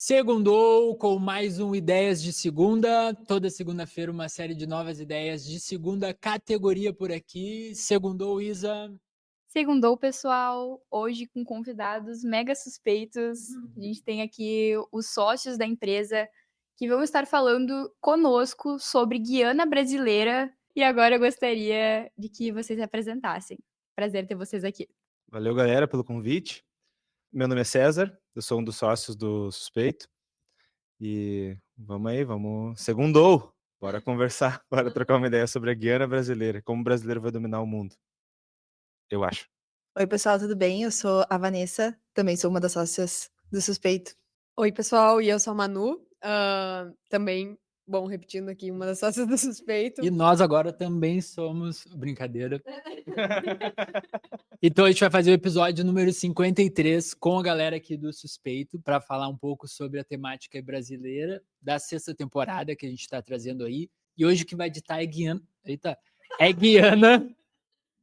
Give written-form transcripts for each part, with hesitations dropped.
Segundou com mais um Ideias de Segunda. Toda segunda-feira uma série de novas ideias de segunda categoria por aqui. Segundou, Isa. Segundou, pessoal. Hoje com convidados mega suspeitos. A gente tem aqui os sócios da empresa que vão estar falando conosco sobre Guiana Brasileira. E agora eu gostaria de que vocês se apresentassem. Prazer ter vocês aqui. Valeu, galera, pelo convite. Meu nome é César, eu sou um dos sócios do Suspeito. E vamos aí, vamos. Segundou! Bora conversar, bora trocar uma ideia sobre a Guiana Brasileira, como o brasileiro vai dominar o mundo. Eu acho. Oi, pessoal, tudo bem? Eu sou a Vanessa, também sou uma das sócias do Suspeito. Oi, pessoal, e eu sou a Manu, também, bom, repetindo aqui, uma das sócias do Suspeito. E nós agora também somos... Brincadeira. Então a gente vai fazer o episódio número 53 com a galera aqui do Suspeito para falar um pouco sobre a temática brasileira da sexta temporada que a gente está trazendo aí. E hoje que vai editar é Guiana... Eita! É Guiana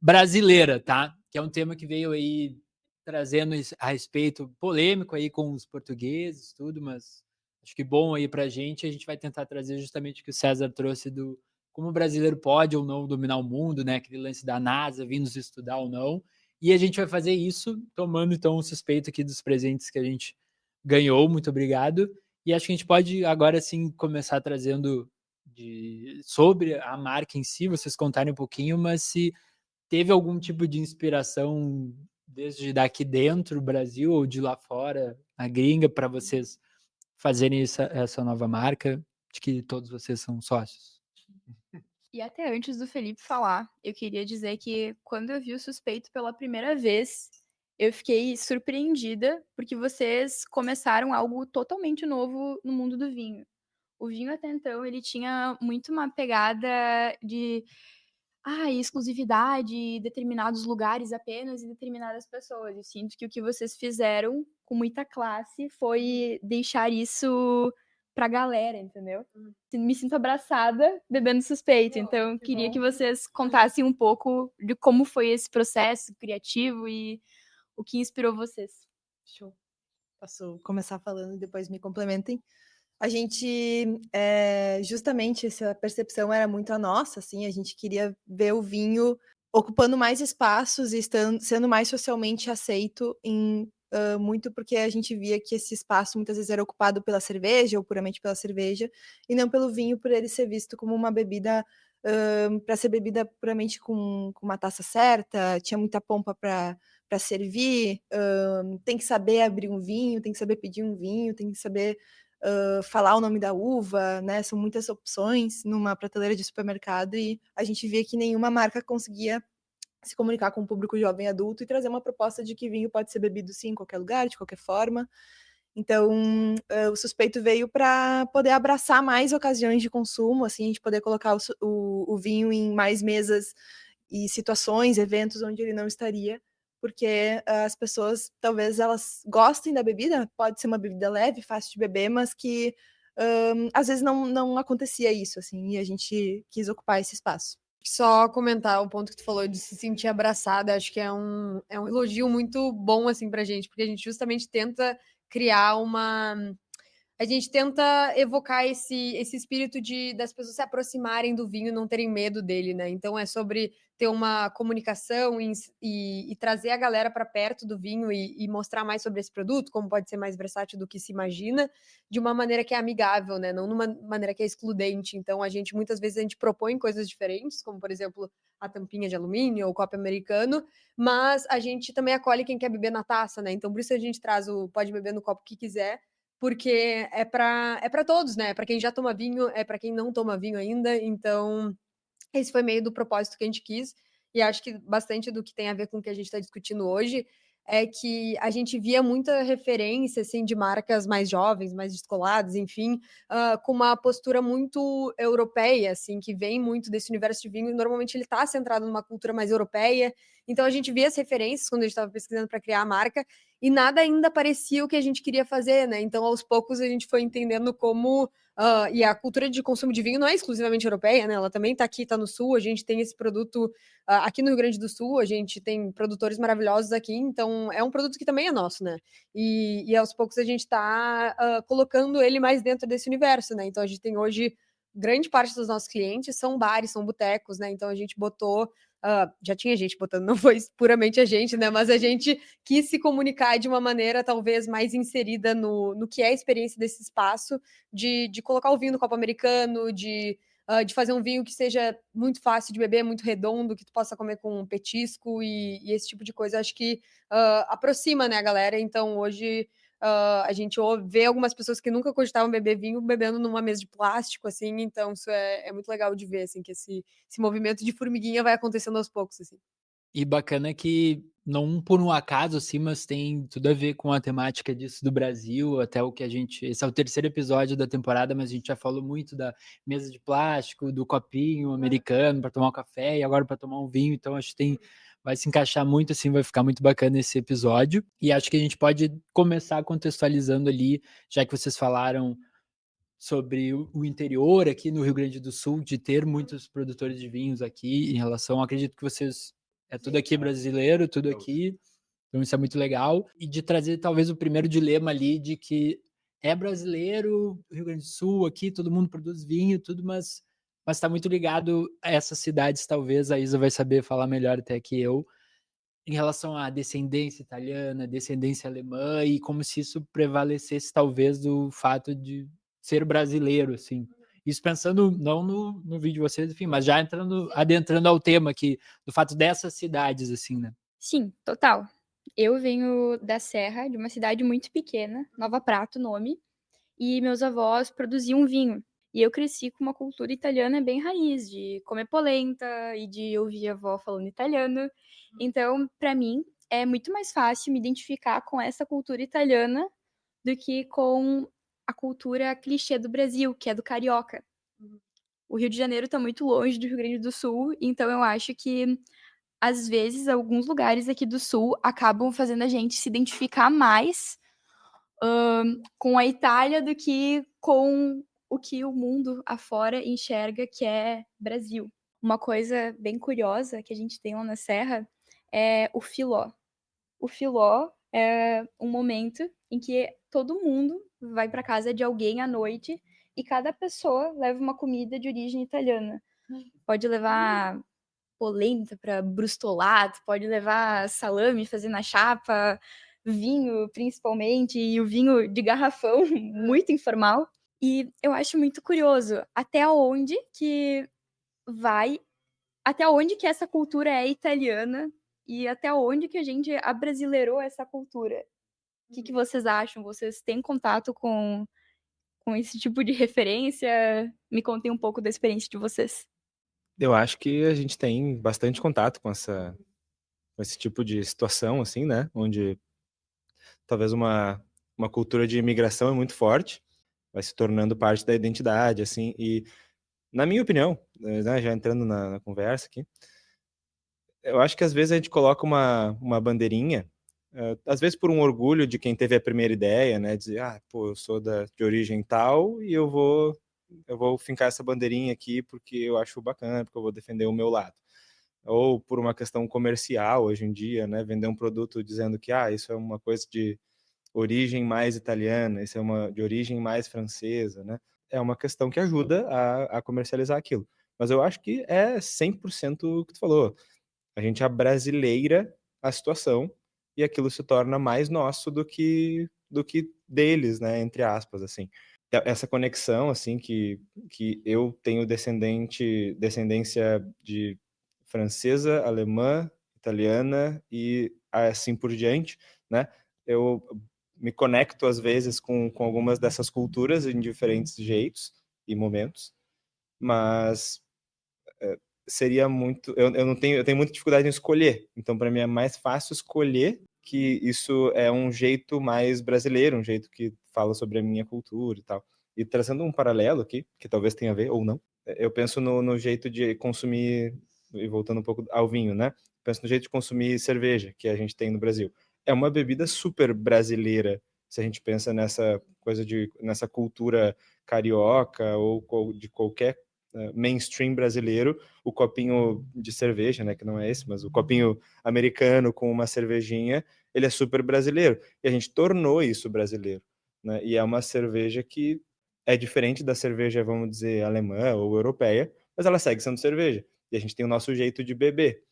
Brasileira, tá? Que é um tema que veio aí trazendo a respeito, polêmico aí com os portugueses, tudo, mas acho que bom aí pra gente. A gente vai tentar trazer justamente o que o César trouxe do como o brasileiro pode ou não dominar o mundo, né? Aquele lance da NASA vindo nos estudar ou não. E a gente vai fazer isso tomando então o suspeito aqui dos presentes que a gente ganhou. Muito obrigado. E acho que a gente pode agora sim começar trazendo sobre a marca em si, vocês contarem um pouquinho, mas se teve algum tipo de inspiração desde daqui dentro do Brasil ou de lá fora, na gringa, para vocês fazerem essa nova marca, de que todos vocês são sócios? E até antes do Felipe falar, eu queria dizer que quando eu vi o Suspeito pela primeira vez, eu fiquei surpreendida porque vocês começaram algo totalmente novo no mundo do vinho. O vinho até então ele tinha muito uma pegada de exclusividade, determinados lugares apenas e determinadas pessoas. Eu sinto que o que vocês fizeram com muita classe foi deixar isso pra galera, entendeu? Me sinto abraçada bebendo Suspeito, então queria que vocês contassem um pouco de como foi esse processo criativo e o que inspirou vocês. Show. Posso começar falando e depois me complementem? A gente, justamente essa percepção era muito a nossa, assim, a gente queria ver o vinho ocupando mais espaços e sendo mais socialmente aceito muito porque a gente via que esse espaço muitas vezes era ocupado pela cerveja ou puramente pela cerveja e não pelo vinho por ele ser visto como uma bebida para ser bebida puramente com uma taça certa, tinha muita pompa para servir, tem que saber abrir um vinho, tem que saber pedir um vinho, tem que saber falar o nome da uva, né? São muitas opções numa prateleira de supermercado e a gente via que nenhuma marca conseguia se comunicar com o público jovem e adulto e trazer uma proposta de que vinho pode ser bebido sim em qualquer lugar, de qualquer forma. Então, o Suspeito veio para poder abraçar mais ocasiões de consumo, assim, a gente poder colocar o vinho em mais mesas e situações, eventos onde ele não estaria, porque as pessoas, talvez elas gostem da bebida, pode ser uma bebida leve, fácil de beber, mas que às vezes não acontecia isso, assim, e a gente quis ocupar esse espaço. Só comentar o ponto que tu falou de se sentir abraçada, acho que é um elogio muito bom, assim, pra gente, porque a gente justamente tenta criar a gente tenta evocar esse espírito das pessoas se aproximarem do vinho e não terem medo dele, né? Então é sobre ter uma comunicação e trazer a galera para perto do vinho e mostrar mais sobre esse produto, como pode ser mais versátil do que se imagina, de uma maneira que é amigável, né? Não numa maneira que é excludente. Então muitas vezes a gente propõe coisas diferentes, como por exemplo a tampinha de alumínio ou o copo americano, mas a gente também acolhe quem quer beber na taça, né? Então por isso a gente traz o pode beber no copo que quiser, porque é para todos, né? É para quem já toma vinho, é para quem não toma vinho ainda. Então, esse foi meio do propósito que a gente quis. E acho que bastante do que tem a ver com o que a gente está discutindo hoje é que a gente via muita referência assim de marcas mais jovens, mais descoladas, enfim, com uma postura muito europeia, assim, que vem muito desse universo de vinho. E normalmente ele está centrado numa cultura mais europeia. Então a gente via as referências quando a gente estava pesquisando para criar a marca e nada ainda parecia o que a gente queria fazer, né? Então aos poucos a gente foi entendendo como e a cultura de consumo de vinho não é exclusivamente europeia, né? Ela também está aqui, está no Sul. A gente tem esse produto aqui no Rio Grande do Sul. A gente tem produtores maravilhosos aqui, então é um produto que também é nosso, né? E aos poucos a gente está colocando ele mais dentro desse universo, né? Então a gente tem hoje grande parte dos nossos clientes são bares, são botecos, né? Então a gente botou já tinha gente botando, não foi puramente a gente, né? Mas a gente quis se comunicar de uma maneira talvez mais inserida no que é a experiência desse espaço, de colocar o vinho no copo americano, de fazer um vinho que seja muito fácil de beber, muito redondo, que tu possa comer com um petisco e esse tipo de coisa. Acho que aproxima, né, a galera. Então hoje a gente vê algumas pessoas que nunca cogitavam beber vinho bebendo numa mesa de plástico, assim, então isso é muito legal de ver, assim, que esse movimento de formiguinha vai acontecendo aos poucos, assim. E bacana que, não por um acaso, assim, mas tem tudo a ver com a temática disso do Brasil, até o que a gente... Esse é o 3º episódio da temporada, mas a gente já falou muito da mesa de plástico, do copinho americano para tomar um café e agora para tomar um vinho, então acho que vai se encaixar muito, assim, vai ficar muito bacana esse episódio. E acho que a gente pode começar contextualizando ali, já que vocês falaram sobre o interior aqui no Rio Grande do Sul, de ter muitos produtores de vinhos aqui, em relação, acredito que vocês, tudo aqui brasileiro, tudo aqui, então isso é muito legal, e de trazer talvez o primeiro dilema ali, de que é brasileiro, Rio Grande do Sul, aqui todo mundo produz vinho, tudo, mas está muito ligado a essas cidades, talvez a Isa vai saber falar melhor até que eu, em relação à descendência italiana, descendência alemã, e como se isso prevalecesse talvez do fato de ser brasileiro, assim. Isso pensando não no vídeo de vocês, enfim, mas já adentrando ao tema aqui, do fato dessas cidades, assim, né? Sim, total. Eu venho da Serra, de uma cidade muito pequena, Nova Prato, nome, e meus avós produziam vinho. E eu cresci com uma cultura italiana bem raiz, de comer polenta e de ouvir a avó falando italiano. Então, para mim, é muito mais fácil me identificar com essa cultura italiana do que com a cultura clichê do Brasil, que é do carioca. O Rio de Janeiro está muito longe do Rio Grande do Sul, então eu acho que, às vezes, alguns lugares aqui do Sul acabam fazendo a gente se identificar mais com a Itália do que com o que o mundo afora enxerga que é Brasil. Uma coisa bem curiosa que a gente tem lá na Serra é o filó. O filó é um momento em que todo mundo vai para casa de alguém à noite e cada pessoa leva uma comida de origem italiana. Pode levar polenta para brustolato, pode levar salame fazer na chapa, vinho principalmente, e o vinho de garrafão, muito informal. E eu acho muito curioso até onde que essa cultura é italiana e até onde que a gente abrasileirou essa cultura. O que vocês acham? Vocês têm contato com esse tipo de referência? Me contem um pouco da experiência de vocês. Eu acho que a gente tem bastante contato com esse tipo de situação, assim, né? Onde talvez uma cultura de imigração é muito forte, vai se tornando parte da identidade, assim, e na minha opinião, né, já entrando na conversa aqui, eu acho que às vezes a gente coloca uma bandeirinha, às vezes por um orgulho de quem teve a primeira ideia, né, dizer, pô, eu sou de origem tal e eu vou fincar essa bandeirinha aqui porque eu acho bacana, porque eu vou defender o meu lado. Ou por uma questão comercial hoje em dia, né, vender um produto dizendo que isso é uma coisa de origem mais italiana, isso é uma de origem mais francesa, né? É uma questão que ajuda a comercializar aquilo. Mas eu acho que é 100% o que tu falou. A gente abrasileira a situação e aquilo se torna mais nosso do que deles, né, entre aspas, assim. Essa conexão, assim, que eu tenho descendência de francesa, alemã, italiana e assim por diante, né? Eu me conecto às vezes com algumas dessas culturas em diferentes jeitos e momentos, mas seria muito, eu tenho muita dificuldade em escolher, então para mim é mais fácil escolher que isso é um jeito mais brasileiro, um jeito que fala sobre a minha cultura e tal. E trazendo um paralelo aqui, que talvez tenha a ver ou não, eu penso no jeito de consumir, e voltando um pouco ao vinho, né? penso no jeito de consumir cerveja que a gente tem no Brasil. É uma bebida super brasileira, se a gente pensa nessa coisa nessa cultura carioca ou de qualquer mainstream brasileiro, o copinho de cerveja, né, que não é esse, mas o copinho americano com uma cervejinha, ele é super brasileiro. E a gente tornou isso brasileiro, né? E é uma cerveja que é diferente da cerveja, vamos dizer, alemã ou europeia, mas ela segue sendo cerveja. E a gente tem o nosso jeito de beber,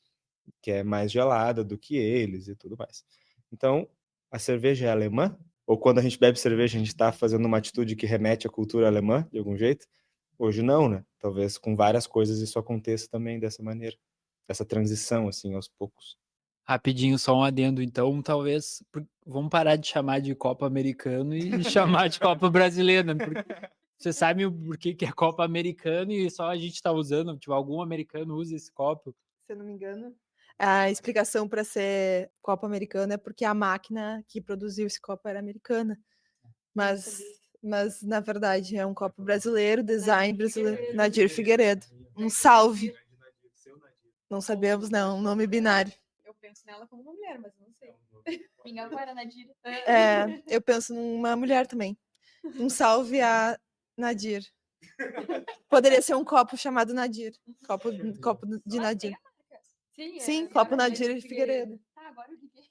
que é mais gelada do que eles e tudo mais. Então, a cerveja é alemã? Ou quando a gente bebe cerveja, a gente está fazendo uma atitude que remete à cultura alemã, de algum jeito? Hoje não, né? Talvez com várias coisas isso aconteça também dessa maneira. Essa transição, assim, aos poucos. Rapidinho, só um adendo, então, talvez vamos parar de chamar de Copa Americano e chamar de Copa Brasileira, né? Porque você sabe por que é Copa Americano e só a gente tá usando, tipo, algum americano usa esse copo. Se eu não me engano. A explicação para ser copo americano é porque a máquina que produziu esse copo era americana. Mas na verdade, é um copo brasileiro, design brasileiro. Nadir Figueiredo. Um salve. Não sabemos, não. Um nome binário. Eu penso nela como uma mulher, mas não sei. Minha avó era Nadir. Eu penso numa mulher também. Um salve a Nadir. Poderia ser um copo chamado Nadir. Copo de Nadir. Sim, copo Nadir Figueiredo. Ah, agora eu liguei.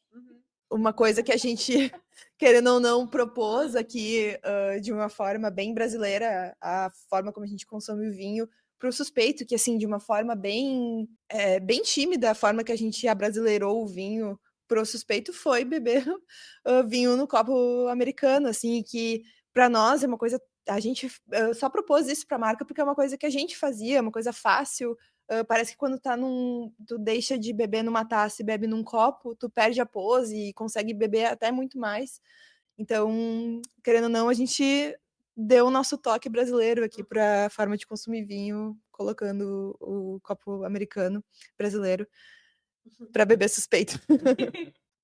Uma coisa que a gente, querendo ou não, propôs aqui de uma forma bem brasileira, a forma como a gente consome o vinho, para o suspeito, que assim, de uma forma bem tímida, a forma que a gente abrasileirou o vinho para o suspeito foi beber vinho no copo americano, assim, que para nós é uma coisa, a gente só propôs isso para a marca porque é uma coisa que a gente fazia, uma coisa fácil. Parece que quando tu deixa de beber numa taça e bebe num copo, tu perde a pose e consegue beber até muito mais. Então, querendo ou não, a gente deu o nosso toque brasileiro aqui para a forma de consumir vinho, colocando o copo americano brasileiro para beber suspeito.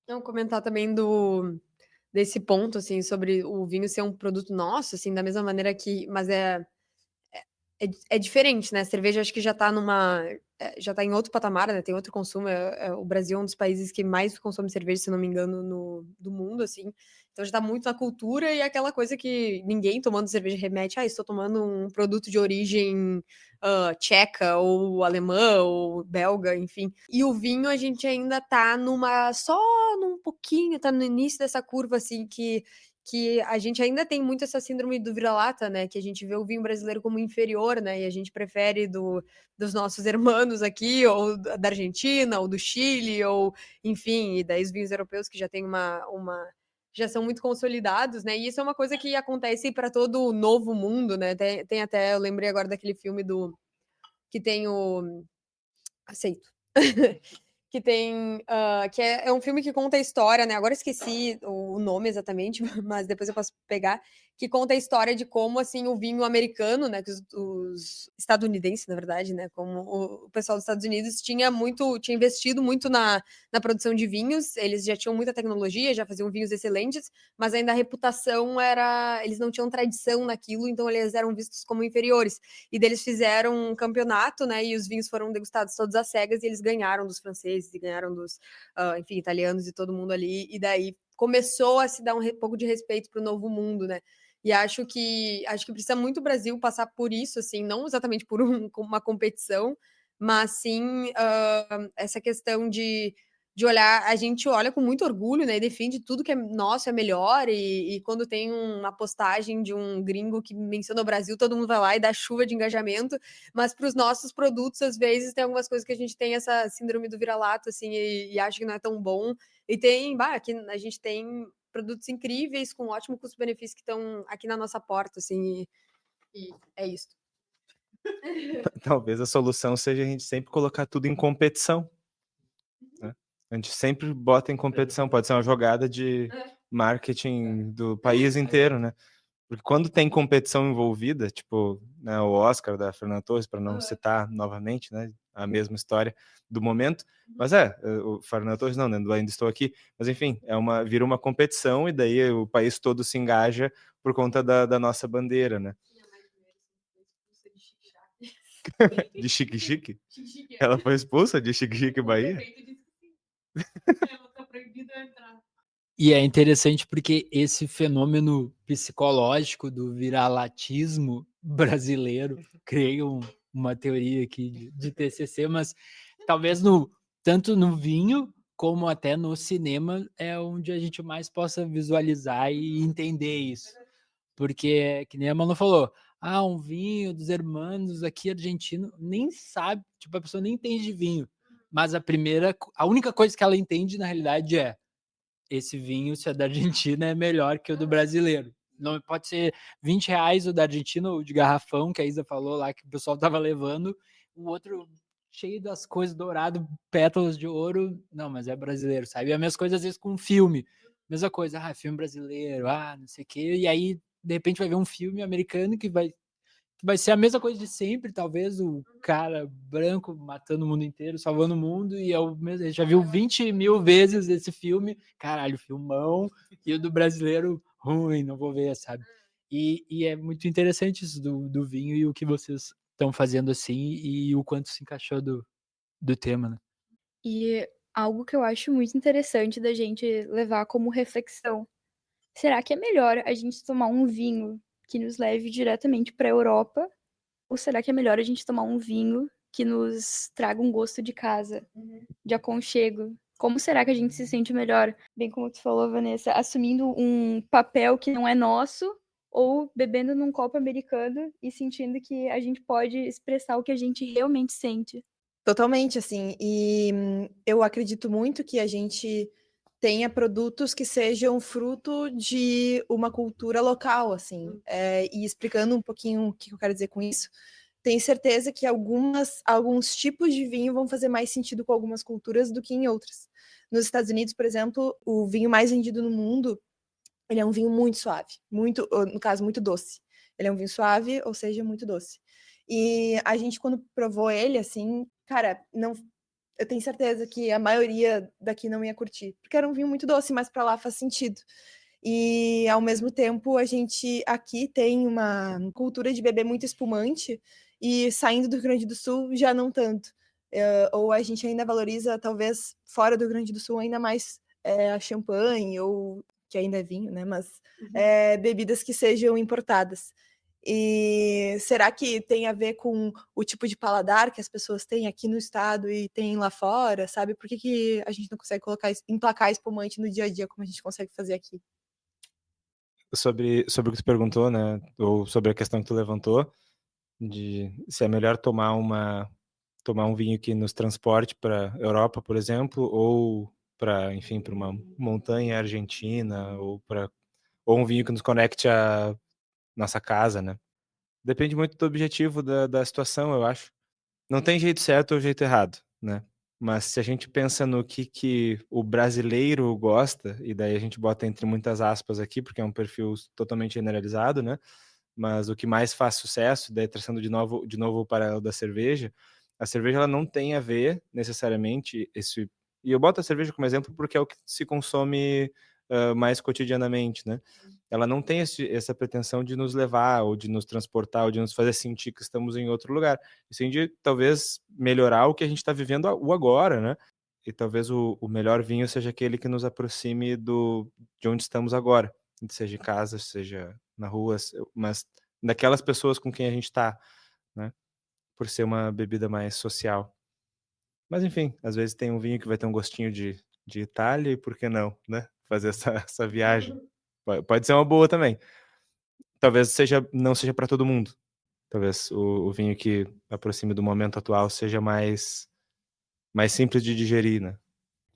Não, comentar também desse ponto, assim, sobre o vinho ser um produto nosso, assim, da mesma maneira que... Mas é diferente, né? A cerveja acho que já tá já tá em outro patamar, né? Tem outro consumo. O Brasil é um dos países que mais consome cerveja, se não me engano, do mundo, assim. Então já tá muito na cultura e é aquela coisa que ninguém tomando cerveja remete, estou tomando um produto de origem tcheca, ou alemã, ou belga, enfim. E o vinho a gente ainda tá só num pouquinho, tá no início dessa curva, assim, que a gente ainda tem muito essa síndrome do vira-lata, né? Que a gente vê o vinho brasileiro como inferior, né? E a gente prefere dos nossos irmãos aqui, ou da Argentina, ou do Chile, ou enfim, e daí os vinhos europeus que já tem já são muito consolidados, né? E isso é uma coisa que acontece para todo o novo mundo, né? Tem até, eu lembrei agora daquele filme que tem o Aceito. Que tem. Que é um filme que conta a história, né? Agora eu esqueci o nome exatamente, mas depois eu posso pegar. Que conta a história de como, assim, o vinho americano, né? Que os estadunidenses, na verdade, né? Como o pessoal dos Estados Unidos tinha investido muito na produção de vinhos. Eles já tinham muita tecnologia, já faziam vinhos excelentes, mas ainda a reputação era. Eles não tinham tradição naquilo, então eles eram vistos como inferiores. E daí eles fizeram um campeonato, né? E os vinhos foram degustados todos às cegas e eles ganharam dos franceses e ganharam dos, enfim, italianos e todo mundo ali. E daí começou a se dar um pouco de respeito para o novo mundo, né? E acho que precisa muito o Brasil passar por isso, assim, não exatamente por uma competição, mas sim essa questão de olhar, a gente olha com muito orgulho, né, e defende tudo que é nosso, é melhor, e quando tem uma postagem de um gringo que menciona o Brasil, todo mundo vai lá e dá chuva de engajamento, mas para os nossos produtos, às vezes, tem algumas coisas que a gente tem essa síndrome do vira-lata, assim, e acha que não é tão bom, e aqui a gente tem produtos incríveis, com ótimo custo-benefício, que estão aqui na nossa porta, assim, e é isso. Talvez a solução seja a gente sempre colocar tudo em competição, né? A gente sempre bota em competição, pode ser uma jogada de marketing do país inteiro, né? Porque quando tem competição envolvida, tipo, né, o Oscar da Fernanda Torres, para não citar novamente, né, a mesma história do momento, mas o Fernanda Torres não, né, do Ainda Estou Aqui, mas enfim, vira uma competição e daí o país todo se engaja por conta da nossa bandeira, né? De Chique Chique? Ela foi expulsa de Chique Chique Bahia? Tá proibido entrar. E é interessante porque esse fenômeno psicológico do viralatismo brasileiro, criei uma teoria aqui de TCC, mas talvez tanto no vinho como até no cinema é onde a gente mais possa visualizar e entender isso. Porque, que nem a Manu falou, um vinho dos hermanos aqui argentino, nem sabe, tipo, a pessoa nem entende de vinho, mas a única coisa que ela entende na realidade é esse vinho, se é da Argentina, é melhor que o do brasileiro. Não pode ser R$ 20 o da Argentina, o de garrafão, que a Isa falou lá, que o pessoal tava levando, o outro cheio das coisas dourado, pétalas de ouro, não, mas é brasileiro, sabe? E a mesma coisa às vezes com filme, mesma coisa, filme brasileiro, não sei o quê, e aí, de repente, vai ver um filme americano que vai ser a mesma coisa de sempre, talvez o cara branco matando o mundo inteiro, salvando o mundo, e eu mesmo, já viu 20 mil vezes esse filme, caralho, filmão, e o do brasileiro, ruim, não vou ver, sabe? E é muito interessante isso do vinho e o que vocês estão fazendo assim, e o quanto se encaixou do tema, né? E algo que eu acho muito interessante da gente levar como reflexão. Será que é melhor a gente tomar um vinho que nos leve diretamente para a Europa? Ou será que é melhor a gente tomar um vinho que nos traga um gosto de casa, de aconchego? Como será que a gente se sente melhor? Bem como tu falou, Vanessa, assumindo um papel que não é nosso ou bebendo num copo americano e sentindo que a gente pode expressar o que a gente realmente sente. Totalmente, assim. E eu acredito muito que a gente tenha produtos que sejam fruto de uma cultura local, assim. E explicando um pouquinho o que eu quero dizer com isso, tenho certeza que alguns tipos de vinho vão fazer mais sentido com algumas culturas do que em outras. Nos Estados Unidos, por exemplo, o vinho mais vendido no mundo, ele é um vinho muito suave, muito, no caso, muito doce. Ele é um vinho suave, ou seja, muito doce. E a gente, quando provou ele, assim, cara, não, eu tenho certeza que a maioria daqui não ia curtir, porque era um vinho muito doce, mas para lá faz sentido. E ao mesmo tempo, a gente aqui tem uma cultura de beber muito espumante, e saindo do Rio Grande do Sul já não tanto. Ou a gente ainda valoriza, talvez fora do Rio Grande do Sul, ainda mais a champanhe, ou que ainda é vinho, né? Mas bebidas que sejam importadas. E será que tem a ver com o tipo de paladar que as pessoas têm aqui no estado e tem lá fora, sabe? Por que a gente não consegue emplacar espumante no dia a dia como a gente consegue fazer aqui? Sobre o que tu perguntou, né? Ou sobre a questão que tu levantou, de se é melhor tomar um vinho que nos transporte para Europa, por exemplo, ou para, enfim, para uma montanha argentina, ou um vinho que nos conecte à nossa casa, né? Depende muito do objetivo da situação, eu acho. Não tem jeito certo ou jeito errado, né? Mas se a gente pensa no que o brasileiro gosta, e daí a gente bota entre muitas aspas aqui, porque é um perfil totalmente generalizado, né? Mas o que mais faz sucesso, daí trazendo de novo o paralelo da cerveja, a cerveja ela não tem a ver necessariamente e eu boto a cerveja como exemplo porque é o que se consome mais cotidianamente, né? Ela não tem essa pretensão de nos levar, ou de nos transportar, ou de nos fazer sentir que estamos em outro lugar. E sim de talvez melhorar o que a gente está vivendo o agora, né? E talvez o melhor vinho seja aquele que nos aproxime de onde estamos agora, seja em casa, seja na rua, mas daquelas pessoas com quem a gente está, né? Por ser uma bebida mais social. Mas enfim, às vezes tem um vinho que vai ter um gostinho de Itália, e por que não, né? Fazer essa viagem. Pode ser uma boa também. Talvez não seja para todo mundo. Talvez o vinho que aproxime do momento atual seja mais simples de digerir, né?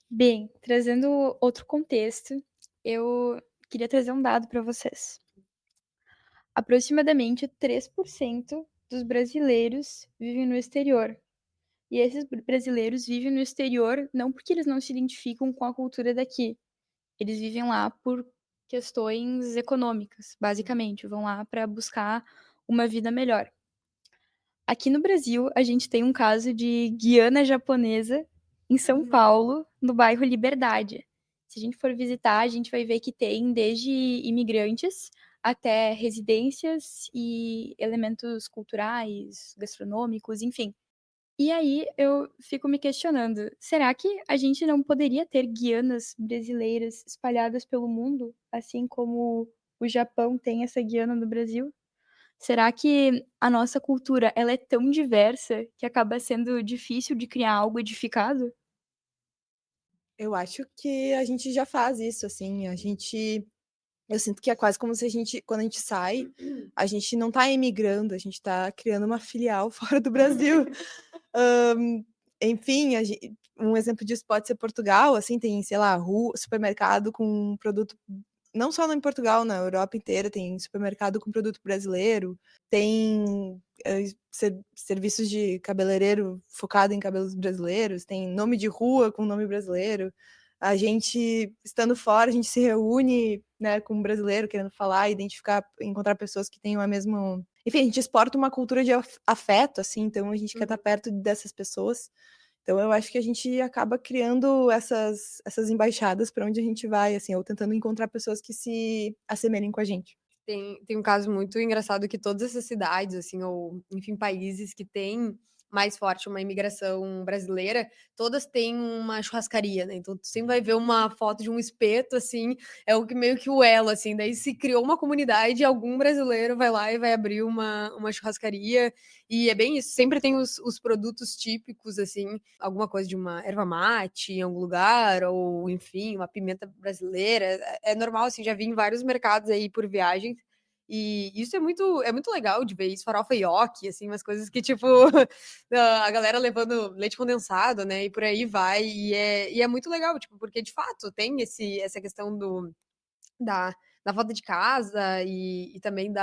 Bem, trazendo outro contexto, eu queria trazer um dado para vocês. Aproximadamente 3% dos brasileiros vivem no exterior. E esses brasileiros vivem no exterior não porque eles não se identificam com a cultura daqui. Eles vivem lá por questões econômicas, basicamente. Vão lá para buscar uma vida melhor. Aqui no Brasil, a gente tem um caso de Guiana japonesa em São Paulo, no bairro Liberdade. Se a gente for visitar, a gente vai ver que tem desde imigrantes até residências e elementos culturais, gastronômicos, enfim. E aí eu fico me questionando, será que a gente não poderia ter Guianas brasileiras espalhadas pelo mundo, assim como o Japão tem essa Guiana no Brasil? Será que a nossa cultura, ela é tão diversa que acaba sendo difícil de criar algo edificado? Eu acho que a gente já faz isso, assim, eu sinto que é quase como se quando a gente sai, a gente não tá imigrando, a gente tá criando uma filial fora do Brasil. Hã, enfim, um exemplo disso pode ser Portugal, assim, tem, sei lá, supermercado com produto não só em Portugal, na Europa inteira tem supermercado com produto brasileiro, tem, serviços de cabeleireiro focado em cabelos brasileiros, tem nome de rua com nome brasileiro. A gente, estando fora, a gente se reúne, né, com um brasileiro querendo falar, identificar, encontrar pessoas que tenham a mesma enfim, a gente exporta uma cultura de afeto, assim, então a gente quer estar perto dessas pessoas. Então eu acho que a gente acaba criando essas embaixadas para onde a gente vai, assim, ou tentando encontrar pessoas que se assemelhem com a gente. Tem um caso muito engraçado que todas essas cidades, assim, ou enfim, países que têm mais forte uma imigração brasileira, todas têm uma churrascaria, né, então tu sempre vai ver uma foto de um espeto, assim, é o que meio que o elo, assim, daí se criou uma comunidade, algum brasileiro vai lá e vai abrir uma churrascaria, e é bem isso, sempre tem os produtos típicos, assim, alguma coisa de uma erva mate em algum lugar, ou enfim, uma pimenta brasileira, é normal, assim, já vi em vários mercados aí por viagens, e isso é muito legal de ver isso, farofa nhoque, assim, umas coisas que, tipo, a galera levando leite condensado, né, e por aí vai, e é muito legal, tipo, porque de fato tem essa questão da, da falta de casa e também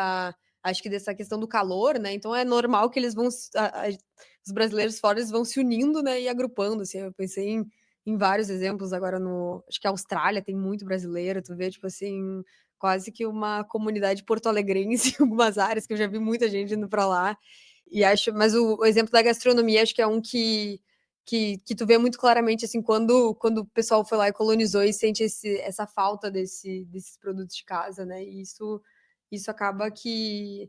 acho que dessa questão do calor, né, então é normal que eles vão, os brasileiros fora, eles vão se unindo, né, e agrupando, assim, eu pensei em vários exemplos agora acho que a Austrália tem muito brasileiro, tu vê, tipo assim, quase que uma comunidade porto-alegrense em algumas áreas, que eu já vi muita gente indo para lá, e acho, mas o exemplo da gastronomia acho que é um que tu vê muito claramente, assim, quando o pessoal foi lá e colonizou e sente essa falta desses produtos de casa, né? E isso acaba que,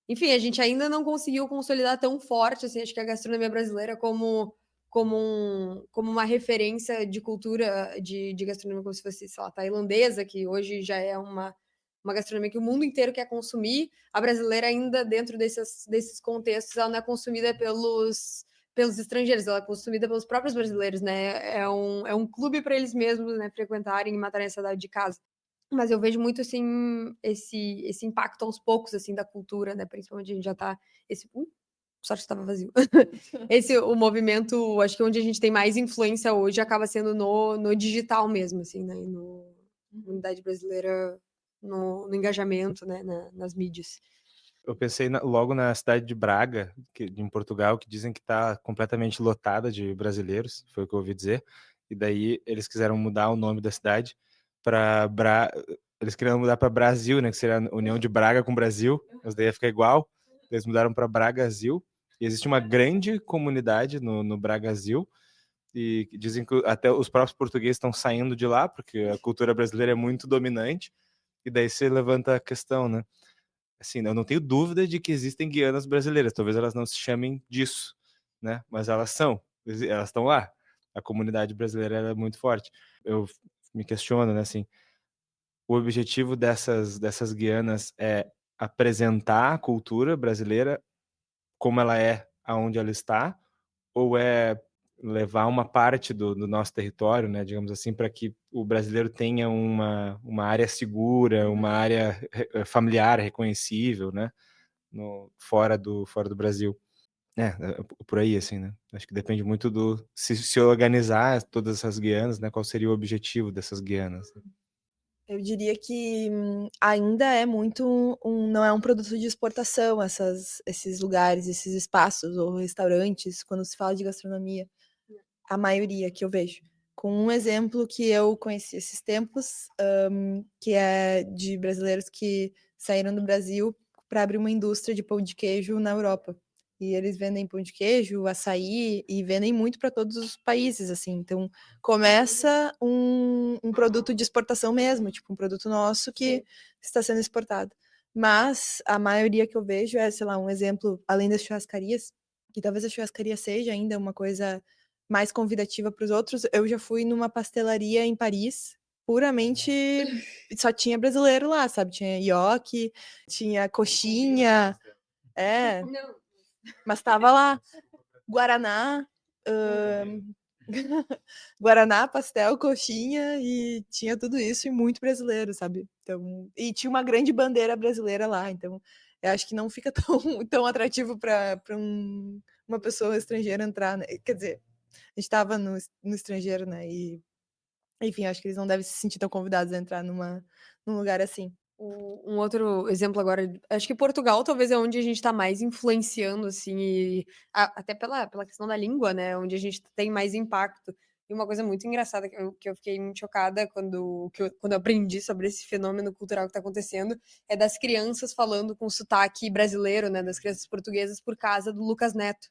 enfim, a gente ainda não conseguiu consolidar tão forte, assim, acho que a gastronomia brasileira como uma referência de cultura de gastronomia, como se fosse, sei lá, tailandesa, que hoje já é uma gastronomia que o mundo inteiro quer consumir. A brasileira ainda, dentro desses contextos, ela não é consumida pelos estrangeiros, ela é consumida pelos próprios brasileiros, né? É um clube para eles mesmos, né, frequentarem e matarem a saudade de casa. Mas eu vejo muito, assim, esse impacto aos poucos, assim, da cultura, né? Principalmente a gente já tá. Sorte estava vazio. O movimento, acho que onde a gente tem mais influência hoje acaba sendo no digital mesmo, assim, né? E no Unidade Brasileira, no engajamento, né? Nas mídias. Eu pensei logo na cidade de Braga, em Portugal, que dizem que está completamente lotada de brasileiros, foi o que eu ouvi dizer. E daí eles quiseram mudar o nome da cidade para eles queriam mudar para Brasil, né, que seria a união de Braga com Brasil, mas daí ia ficar igual. Eles mudaram para Bragazil. E existe uma grande comunidade no Bragazil, e dizem que até os próprios portugueses estão saindo de lá, porque a cultura brasileira é muito dominante. E daí você levanta a questão, né? Assim, eu não tenho dúvida de que existem Guianas brasileiras, talvez elas não se chamem disso, né? Mas elas estão lá. A comunidade brasileira é muito forte. Eu me questiono, né, assim, o objetivo dessas Guianas é apresentar a cultura brasileira como ela é, aonde ela está, ou é levar uma parte do nosso território, né, digamos assim, para que o brasileiro tenha uma área segura, uma área familiar, reconhecível, né, fora do Brasil. Por aí, assim, né? Acho que depende muito se organizar todas essas Guianas, né, qual seria o objetivo dessas Guianas, né? Eu diria que ainda é muito não é um produto de exportação esses lugares, esses espaços ou restaurantes, quando se fala de gastronomia. A maioria que eu vejo. Com um exemplo que eu conheci esses tempos, que é de brasileiros que saíram do Brasil para abrir uma indústria de pão de queijo na Europa. E eles vendem pão de queijo, açaí e vendem muito para todos os países, assim. Então, começa um produto de exportação mesmo, tipo um produto nosso que está sendo exportado. Mas a maioria que eu vejo é, sei lá, um exemplo, além das churrascarias, que talvez a churrascaria seja ainda uma coisa mais convidativa para os outros. Eu já fui numa pastelaria em Paris, puramente só tinha brasileiro lá, sabe? Tinha nhoque, tinha coxinha, Não. mas tava lá. Guaraná, Guaraná, pastel, coxinha e tinha tudo isso e muito brasileiro, sabe? Então, e tinha uma grande bandeira brasileira lá, então eu acho que não fica tão atrativo para uma pessoa estrangeira entrar, né? Quer dizer, a gente estava no estrangeiro, né? E, enfim, acho que eles não devem se sentir tão convidados a entrar num lugar assim. Um outro exemplo agora, acho que Portugal talvez é onde a gente está mais influenciando, assim, e até pela questão da língua, né, onde a gente tem mais impacto. E uma coisa muito engraçada que eu fiquei muito chocada quando eu aprendi sobre esse fenômeno cultural que está acontecendo, é das crianças falando com sotaque brasileiro, né, das crianças portuguesas por causa do Lucas Neto.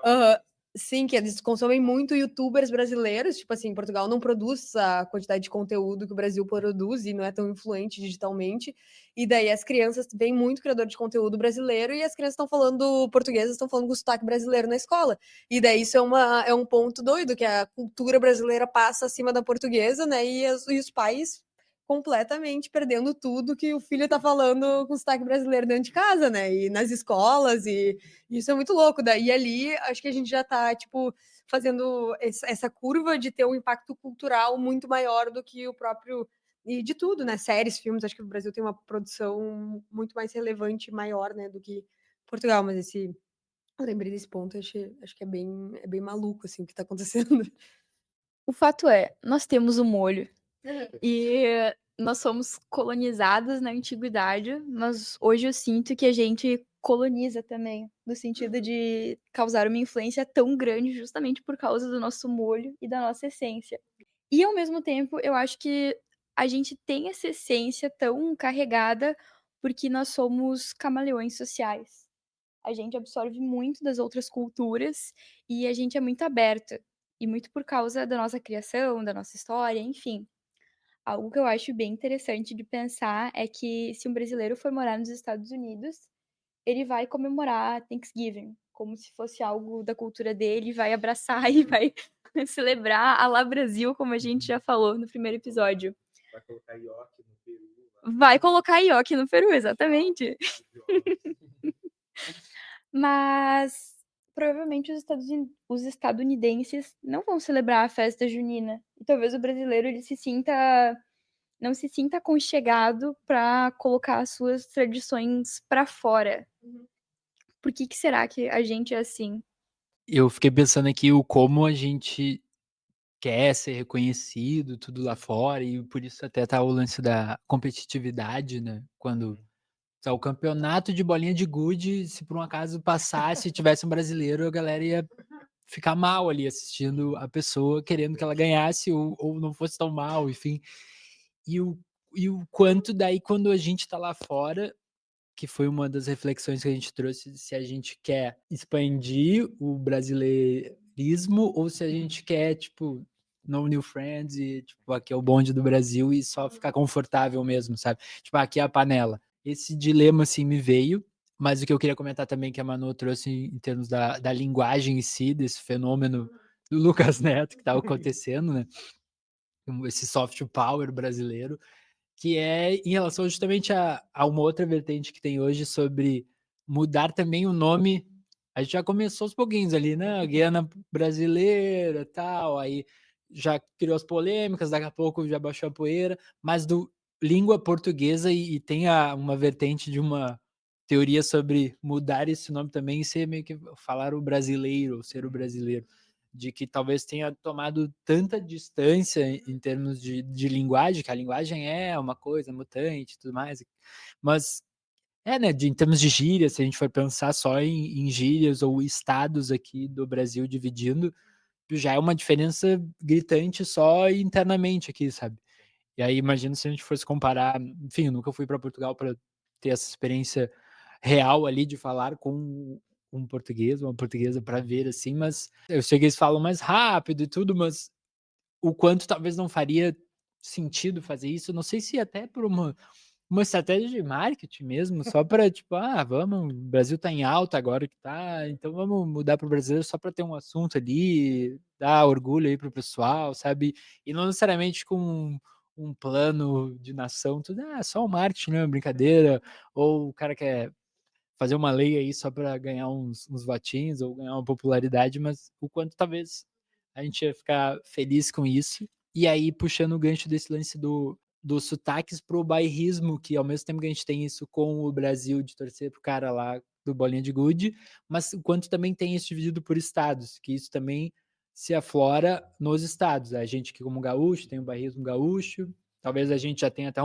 Aham. Sim, que eles consomem muito youtubers brasileiros, tipo assim, Portugal não produz a quantidade de conteúdo que o Brasil produz e não é tão influente digitalmente. E daí as crianças veem muito criador de conteúdo brasileiro e as crianças estão falando português, estão falando com sotaque brasileiro na escola. E daí isso é um ponto doido, que a cultura brasileira passa acima da portuguesa, né? E os pais completamente perdendo tudo que o filho tá falando com sotaque brasileiro dentro de casa, né? E nas escolas, e isso é muito louco. Daí ali, acho que a gente já tá, tipo, fazendo essa curva de ter um impacto cultural muito maior do que o próprio. E de tudo, né? Séries, filmes, acho que o Brasil tem uma produção muito mais relevante, maior, né, do que Portugal, mas esse. Eu lembrei desse ponto, acho que é bem maluco, assim, o que tá acontecendo. O fato é, nós temos o molho e nós somos colonizadas na antiguidade, mas hoje eu sinto que a gente coloniza também, no sentido de causar uma influência tão grande justamente por causa do nosso molho e da nossa essência. E ao mesmo tempo, eu acho que a gente tem essa essência tão carregada porque nós somos camaleões sociais. A gente absorve muito das outras culturas e a gente é muito aberta. E muito por causa da nossa criação, da nossa história, enfim. Algo que eu acho bem interessante de pensar é que se um brasileiro for morar nos Estados Unidos, ele vai comemorar Thanksgiving, como se fosse algo da cultura dele, vai abraçar e vai celebrar a lá Brasil, como a gente já falou no primeiro episódio. Vai colocar ioki no Peru. Vai colocar ioki no Peru, exatamente. Mas provavelmente os estadunidenses não vão celebrar a festa junina. E talvez o brasileiro ele não se sinta aconchegado para colocar as suas tradições para fora. Por que será que a gente é assim? Eu fiquei pensando aqui o como a gente quer ser reconhecido, tudo lá fora, e por isso até tá o lance da competitividade, né? Quando tá o campeonato de bolinha de gude, se por um acaso passasse e tivesse um brasileiro, a galera ia ficar mal ali assistindo a pessoa, querendo que ela ganhasse ou não fosse tão mal, enfim. E o quanto daí, quando a gente tá lá fora, que foi uma das reflexões que a gente trouxe, se a gente quer expandir o brasileirismo ou se a gente quer, tipo, no new friends e, tipo, aqui é o bonde do Brasil e só ficar confortável mesmo, sabe? Tipo, aqui é a panela. Esse dilema, assim, me veio, mas o que eu queria comentar também que a Manu trouxe em termos da linguagem em si, desse fenômeno do Lucas Neto que tá acontecendo, né? Esse soft power brasileiro, que é em relação justamente a uma outra vertente que tem hoje sobre mudar também o nome. A gente já começou aos pouquinhos ali, né? Guiana brasileira, tal, aí já criou as polêmicas, daqui a pouco já baixou a poeira, mas do língua portuguesa e tem uma vertente de uma teoria sobre mudar esse nome também e ser meio que falar o brasileiro, ou ser o brasileiro, de que talvez tenha tomado tanta distância em termos de linguagem, que a linguagem é uma coisa mutante e tudo mais, mas né, em termos de gírias, se a gente for pensar só em gírias ou estados aqui do Brasil dividindo, já é uma diferença gritante só internamente aqui, sabe? E aí imagino se a gente fosse comparar, enfim, eu nunca fui para Portugal para ter essa experiência real ali de falar com um português, uma portuguesa para ver assim, mas eu sei que eles falam mais rápido e tudo, mas o quanto talvez não faria sentido fazer isso, não sei se até por uma uma estratégia de marketing mesmo, só para, tipo, vamos, o Brasil tá em alta agora que tá, então vamos mudar para o brasileiro só para ter um assunto ali, dar orgulho aí pro pessoal, sabe? E não necessariamente com um plano de nação, tudo, só um marketing, né? Brincadeira, ou o cara quer fazer uma lei aí só para ganhar uns votinhos ou ganhar uma popularidade, mas o quanto talvez a gente ia ficar feliz com isso. E aí, puxando o gancho desse lance dos sotaques pro bairrismo, que ao mesmo tempo que a gente tem isso com o Brasil, de torcer pro cara lá do Bolinha de Gude, mas o quanto também tem isso dividido por estados, que isso também se aflora nos estados. A gente que como gaúcho tem o bairrismo gaúcho, talvez a gente já tenha até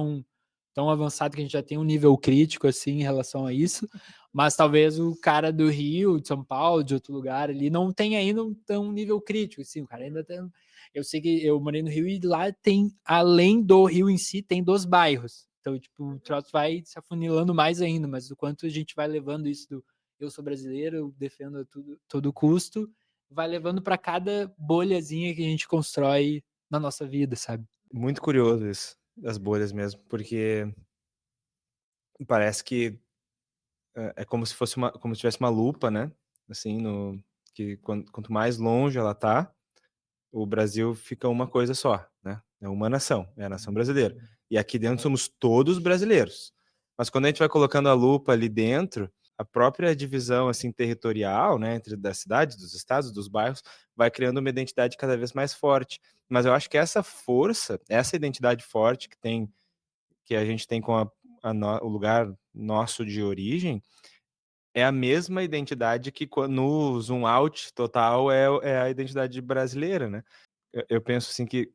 tão avançado que a gente já tem um nível crítico assim em relação a isso, mas talvez o cara do Rio, de São Paulo, de outro lugar ali, não tenha ainda um nível crítico, assim, o cara ainda tem... Eu sei que eu morei no Rio e lá tem, além do Rio em si, tem 2 bairros. Então, tipo, o troço vai se afunilando mais ainda, mas o quanto a gente vai levando isso do eu sou brasileiro, eu defendo a todo custo, vai levando para cada bolhazinha que a gente constrói na nossa vida, sabe? Muito curioso isso, das bolhas mesmo, porque parece que é como se fosse como se tivesse uma lupa, né? Assim, que quanto mais longe ela tá, o Brasil fica uma coisa só, né? É uma nação, é a nação brasileira. E aqui dentro somos todos brasileiros. Mas quando a gente vai colocando a lupa ali dentro, a própria divisão assim territorial, né, entre das cidades, dos estados, dos bairros, vai criando uma identidade cada vez mais forte. Mas eu acho que essa força, essa identidade forte que a gente tem com o lugar nosso de origem, é a mesma identidade que no zoom out total é a identidade brasileira, né? Eu penso assim que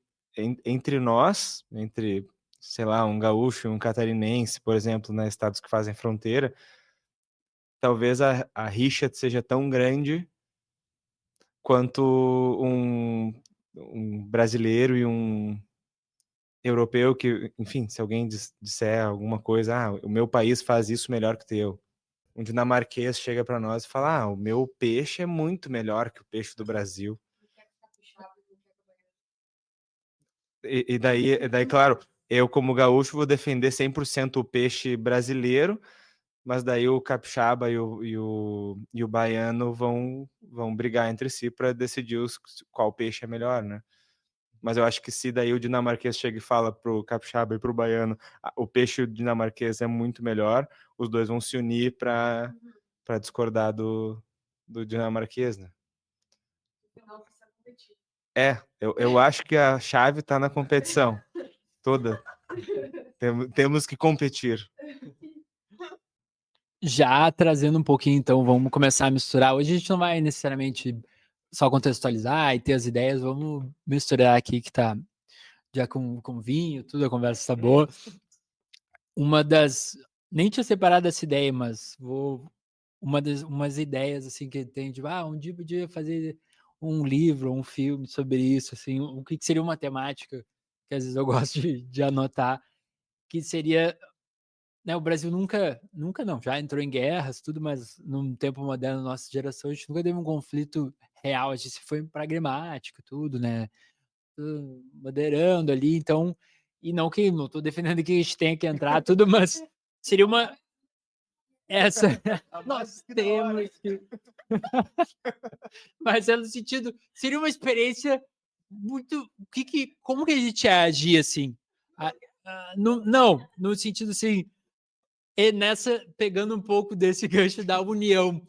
entre nós, entre, sei lá, um gaúcho e um catarinense, por exemplo, né, estados que fazem fronteira, talvez a rixa seja tão grande quanto um brasileiro e um europeu que, enfim, se alguém disser alguma coisa, o meu país faz isso melhor que o teu. Um dinamarquês chega para nós e fala, o meu peixe é muito melhor que o peixe do Brasil. E daí, claro, eu como gaúcho vou defender 100% o peixe brasileiro, mas daí o capixaba e o baiano vão brigar entre si para decidir qual peixe é melhor, né? Mas eu acho que se daí o dinamarquês chega e fala pro capixaba e pro baiano, o peixe dinamarquês é muito melhor, os dois vão se unir para discordar do dinamarquês, né? Eu acho que a chave está na competição toda. Temos que competir. Já trazendo um pouquinho, então, vamos começar a misturar. Hoje a gente não vai necessariamente só contextualizar e ter as ideias, vamos misturar aqui que tá já com vinho, tudo, a conversa tá boa. Nem tinha separado essa ideia, mas umas ideias assim que tem, de um dia podia fazer um livro, um filme sobre isso, assim, o que seria uma temática que às vezes eu gosto de anotar, que seria, né, o Brasil nunca não, já entrou em guerras, tudo, mas num tempo moderno, nossa geração, a gente nunca teve um conflito real, a gente foi pragmático, tudo, né, moderando ali, então, e não estou defendendo que a gente tenha que entrar, tudo, mas seria uma... Nós temos que... Mas é no sentido, seria uma experiência muito... Como que a gente ia agir, assim? Não, no sentido assim, pegando um pouco desse gancho da união.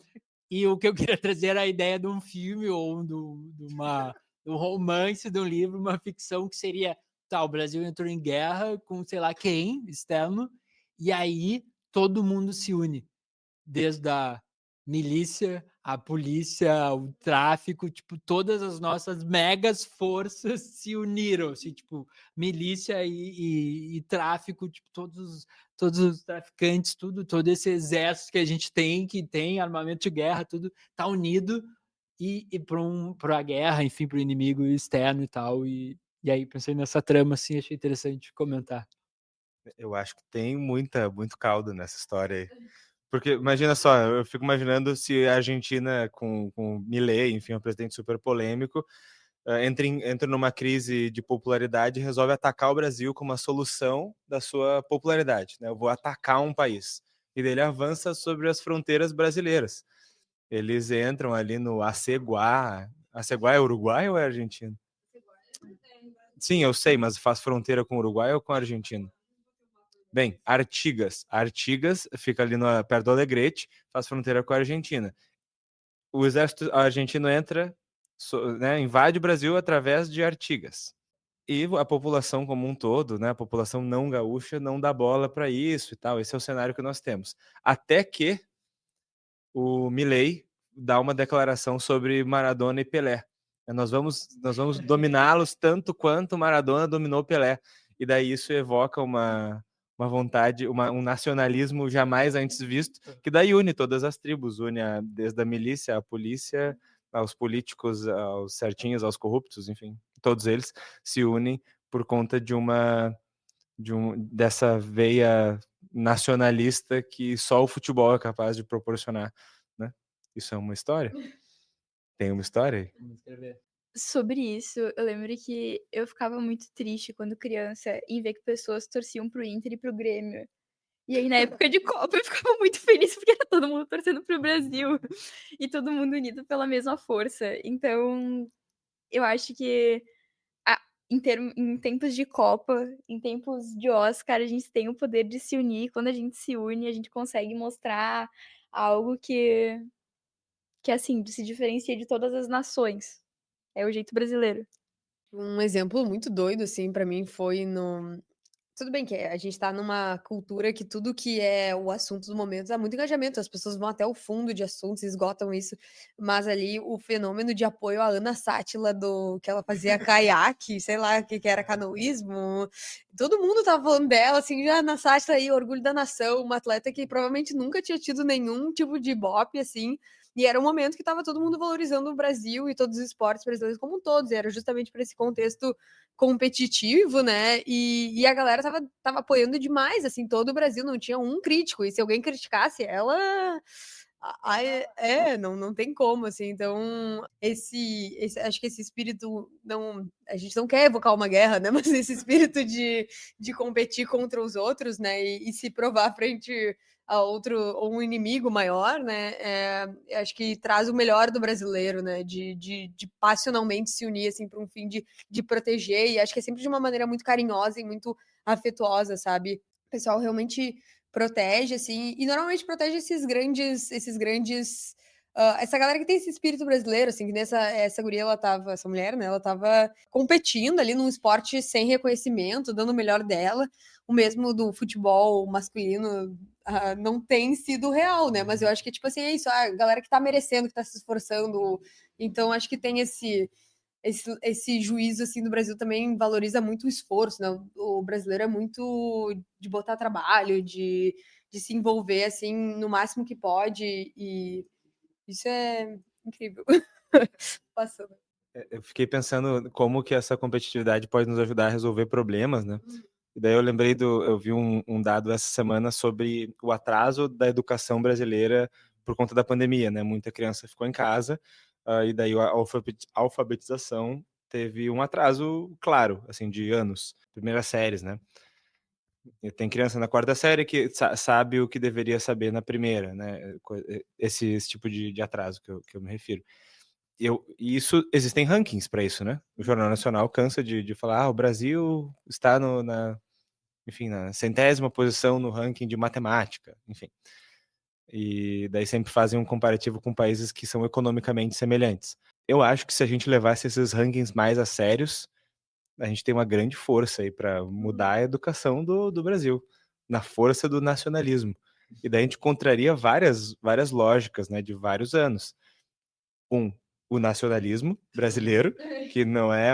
E o que eu queria trazer era a ideia de um filme ou de um romance, de um livro, uma ficção que seria, o Brasil entrou em guerra com sei lá quem, externo, e aí todo mundo se une, desde a milícia, a polícia, o tráfico, tipo, todas as nossas megas forças se uniram, assim, tipo, milícia e tráfico, tipo, todos os traficantes, todo esse exército que a gente tem, que tem armamento de guerra, tudo tá unido e para a guerra, enfim, para o inimigo externo e tal, e aí pensei nessa trama, assim, achei interessante comentar. Eu acho que tem muito caldo nessa história aí. Porque imagina só, eu fico imaginando se a Argentina com Milei, enfim, um presidente super polêmico, entra numa crise de popularidade e resolve atacar o Brasil como a solução da sua popularidade, né? Eu vou atacar um país. E daí ele avança sobre as fronteiras brasileiras. Eles entram ali no Aceguá. Aceguá é Uruguai ou é Argentina? Sim, eu sei, mas faz fronteira com o Uruguai ou com a Argentina? Bem, Artigas. Artigas fica ali perto do Alegrete, faz fronteira com a Argentina. O exército argentino entra, né, invade o Brasil através de Artigas. E a população como um todo, né, a população não gaúcha, não dá bola para isso e tal. Esse é o cenário que nós temos. Até que o Milei dá uma declaração sobre Maradona e Pelé. Nós vamos dominá-los tanto quanto Maradona dominou Pelé. E daí isso evoca uma vontade, um nacionalismo jamais antes visto, que daí une todas as tribos, une desde a milícia, a polícia, aos políticos, aos certinhos, aos corruptos, enfim, todos eles se unem por conta dessa veia nacionalista que só o futebol é capaz de proporcionar, né? Isso é uma história? Tem uma história aí? Vamos escrever. Sobre isso, eu lembro que eu ficava muito triste quando criança em ver que pessoas torciam pro Inter e pro Grêmio. E aí, na época de Copa, eu ficava muito feliz porque era todo mundo torcendo pro Brasil e todo mundo unido pela mesma força. Então, eu acho que em tempos de Copa, em tempos de Oscar, a gente tem o poder de se unir. Quando a gente se une, a gente consegue mostrar algo que assim, se diferencia de todas as nações. É o jeito brasileiro. Um exemplo muito doido, assim, pra mim foi no. Tudo bem que a gente tá numa cultura que tudo que é o assunto do momento dá muito engajamento, as pessoas vão até o fundo de assuntos, esgotam isso, mas ali o fenômeno de apoio à Ana Sátila, que ela fazia caiaque, sei lá o que era canoísmo, todo mundo tava falando dela, assim, já Ana Sátila aí, orgulho da nação, uma atleta que provavelmente nunca tinha tido nenhum tipo de ibope, assim, e era um momento que tava todo mundo valorizando o Brasil e todos os esportes brasileiros como todos, e era justamente para esse contexto competitivo, né? E a galera tava apoiando demais, assim, todo o Brasil, não tinha um crítico. E se alguém criticasse ela, não tem como, assim. Então, acho que esse espírito a gente não quer evocar uma guerra, né? Mas esse espírito de competir contra os outros, né? E se provar frente a outro ou um inimigo maior, né? Acho que traz o melhor do brasileiro, né? De passionalmente se unir assim para um fim de proteger, e acho que é sempre de uma maneira muito carinhosa e muito afetuosa, sabe? O pessoal realmente protege, assim, e normalmente protege esses grandes essa galera que tem esse espírito brasileiro, assim, que essa guria, essa mulher, né, ela tava competindo ali num esporte sem reconhecimento, dando o melhor dela, o mesmo do futebol masculino não tem sido real, né, mas eu acho que, tipo assim, é isso, a galera que tá merecendo, que tá se esforçando, então acho que tem esse juízo, assim, do Brasil também valoriza muito o esforço, né, o brasileiro é muito de botar trabalho, de se envolver, assim, no máximo que pode, e isso é incrível. Passando. Eu fiquei pensando como que essa competitividade pode nos ajudar a resolver problemas, né? E daí eu vi um dado essa semana sobre o atraso da educação brasileira por conta da pandemia, né? Muita criança ficou em casa, e daí a alfabetização teve um atraso claro, assim, de anos, primeiras séries, né? E tem criança na quarta série que sabe o que deveria saber na primeira, né? Esse tipo de atraso que eu me refiro. E isso, existem rankings para isso, né? O Jornal Nacional cansa de falar, o Brasil está na 100ª posição no ranking de matemática, enfim. E daí sempre fazem um comparativo com países que são economicamente semelhantes. Eu acho que se a gente levasse esses rankings mais a sérios, a gente tem uma grande força aí para mudar a educação do Brasil, na força do nacionalismo. E daí a gente contraria várias lógicas, né, de vários anos. O nacionalismo brasileiro, que não é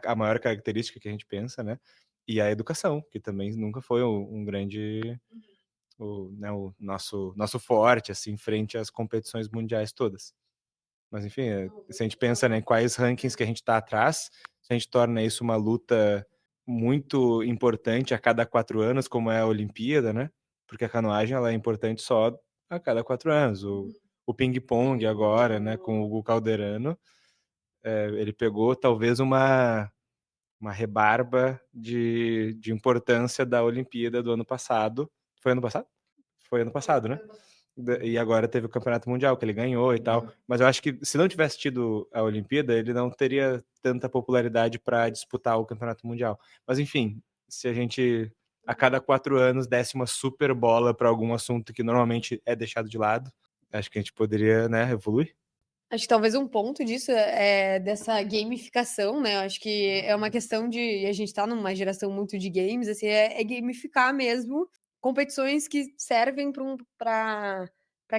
a maior característica que a gente pensa, né? E a educação, que também nunca foi um grande o nosso forte, assim, frente às competições mundiais todas. Mas, enfim, se a gente pensa, né, em quais rankings que a gente está atrás, se a gente torna isso uma luta muito importante a cada 4 anos, como é a Olimpíada, né? Porque a canoagem ela é importante só a cada 4 anos. O ping-pong agora, né, com o Hugo Calderano, ele pegou talvez uma rebarba de importância da Olimpíada do ano passado. Foi ano passado? Foi ano passado, né? E agora teve o Campeonato Mundial, que ele ganhou e tal. Mas eu acho que se não tivesse tido a Olimpíada, ele não teria tanta popularidade para disputar o Campeonato Mundial. Mas enfim, se a gente a cada 4 anos desse uma super bola para algum assunto que normalmente é deixado de lado, acho que a gente poderia, né, evoluir. Acho que talvez um ponto disso é dessa gamificação, né? Eu acho que é uma questão de. A gente tá numa geração muito de games, assim, é gamificar mesmo competições que servem para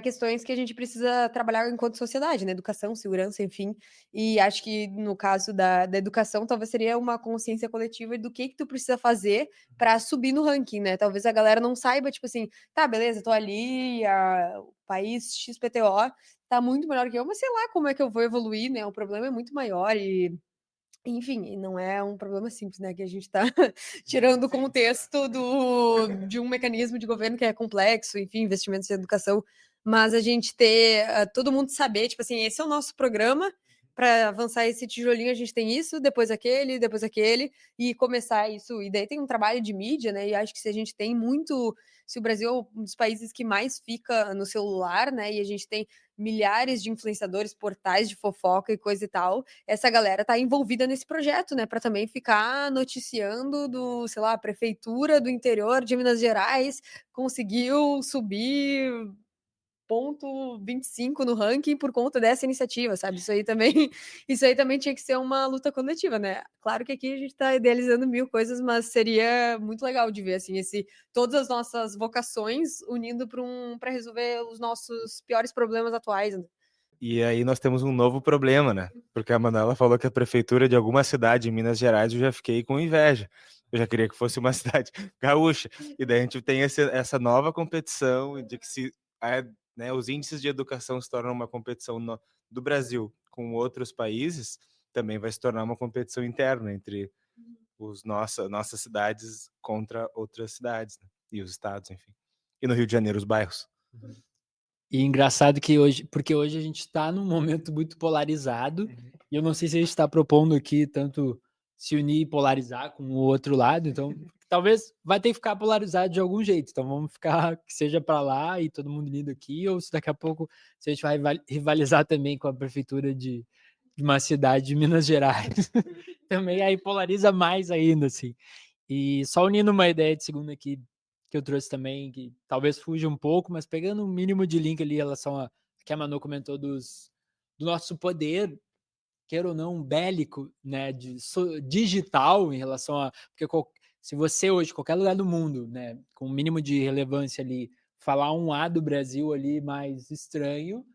questões que a gente precisa trabalhar enquanto sociedade, né? Educação, segurança, enfim. E acho que no caso da educação, talvez seria uma consciência coletiva do que tu precisa fazer para subir no ranking, né? Talvez a galera não saiba, tipo assim, tá, beleza, tô ali, o país XPTO tá muito melhor que eu, mas sei lá como é que eu vou evoluir, né? O problema é muito maior e, enfim, e não é um problema simples, né? Que a gente tá tirando o contexto de um mecanismo de governo que é complexo, enfim, investimentos em educação, mas a gente ter todo mundo saber, tipo assim, esse é o nosso programa. Para avançar esse tijolinho, a gente tem isso, depois aquele, e começar isso. E daí tem um trabalho de mídia, né? E acho que se a gente tem muito. Se o Brasil é um dos países que mais fica no celular, né? E a gente tem milhares de influenciadores, portais de fofoca e coisa e tal, essa galera tá envolvida nesse projeto, né, para também ficar noticiando do, sei lá, a prefeitura do interior de Minas Gerais conseguiu subir ponto 25 no ranking por conta dessa iniciativa, sabe? Isso aí também tinha que ser uma luta coletiva, né? Claro que aqui a gente tá idealizando 1000 coisas, mas seria muito legal de ver assim todas as nossas vocações unindo para resolver os nossos piores problemas atuais. Né? E aí nós temos um novo problema, né? Porque a Manuela falou que a prefeitura de alguma cidade em Minas Gerais, eu já fiquei com inveja. Eu já queria que fosse uma cidade gaúcha. E daí a gente tem essa nova competição de que né, os índices de educação se tornam uma competição do Brasil com outros países, também vai se tornar uma competição interna entre nossas cidades contra outras cidades, né? E os estados, enfim. E no Rio de Janeiro, os bairros. E engraçado que porque hoje a gente está num momento muito polarizado, e eu não sei se a gente está propondo aqui tanto se unir e polarizar com o outro lado, então talvez vai ter que ficar polarizado de algum jeito, então vamos ficar que seja para lá e todo mundo unido aqui, ou se daqui a pouco se a gente vai rivalizar também com a prefeitura de uma cidade de Minas Gerais, também aí polariza mais ainda, assim. E só unindo uma ideia de segunda aqui, que eu trouxe também, que talvez fuja um pouco, mas pegando um mínimo de link ali em relação a que a Manu comentou do nosso poder, queira ou não, bélico, né, digital em relação a... Porque se você hoje, qualquer lugar do mundo, né, com um mínimo de relevância ali, falar um A do Brasil ali mais estranho,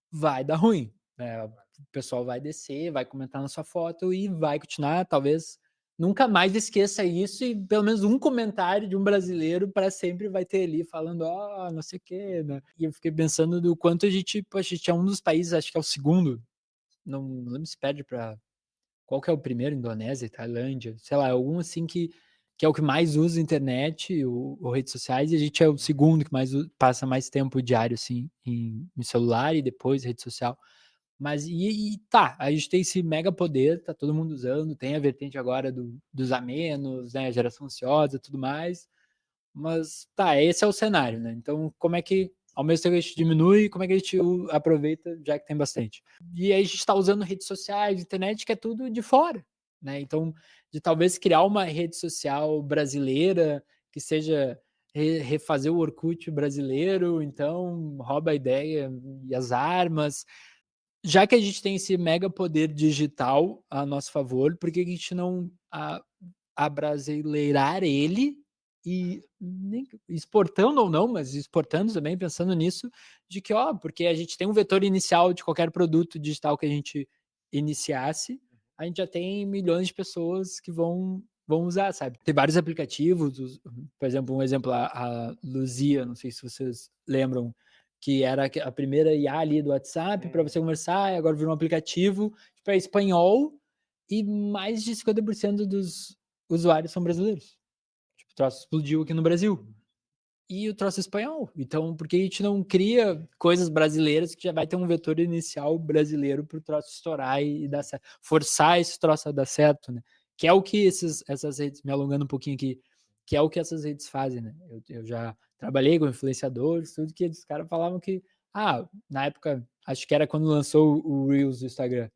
vai dar ruim, né? O pessoal vai descer, vai comentar na sua foto e vai continuar, talvez nunca mais esqueça isso e pelo menos um comentário de um brasileiro para sempre vai ter ali falando, ó, não sei o quê, né? E eu fiquei pensando do quanto a gente é um dos países, acho que é o segundo, não lembro se perde para qual que é o primeiro, Indonésia, Tailândia, sei lá, algum assim que é o que mais usa internet ou redes sociais, e a gente é o segundo que mais passa mais tempo diário assim em celular e depois rede social. Mas tá, a gente tem esse mega poder, tá todo mundo usando, tem a vertente agora dos amenos, né, geração ansiosa e tudo mais, mas tá, esse é o cenário, né? Então, como é que, ao mesmo tempo que a gente diminui, como é que a gente aproveita, já que tem bastante? E aí a gente está usando redes sociais, internet, que é tudo de fora, né? Então, de talvez criar uma rede social brasileira que seja refazer o Orkut brasileiro, então rouba a ideia e as armas. Já que a gente tem esse mega poder digital a nosso favor, por que a gente não abrasileirar ele e nem exportando ou não, mas exportando também, pensando nisso, de que, ó, porque a gente tem um vetor inicial de qualquer produto digital que a gente iniciasse, a gente já tem milhões de pessoas que vão usar, sabe? Tem vários aplicativos, por exemplo, a Luzia, não sei se vocês lembram, que era a primeira IA ali do WhatsApp para você conversar, e agora virou um aplicativo para espanhol e mais de 50% dos usuários são brasileiros. Tipo, o troço explodiu aqui no Brasil. e o troço é espanhol. Então, por que a gente não cria coisas brasileiras que já vai ter um vetor inicial brasileiro para o troço estourar e dar certo? Forçar esse troço a dar certo, né? Que é o que essas redes, me alongando um pouquinho aqui, que é o que essas redes fazem, né? Eu já trabalhei com influenciadores, tudo que os caras falavam que, na época, acho que era quando lançou o Reels do Instagram.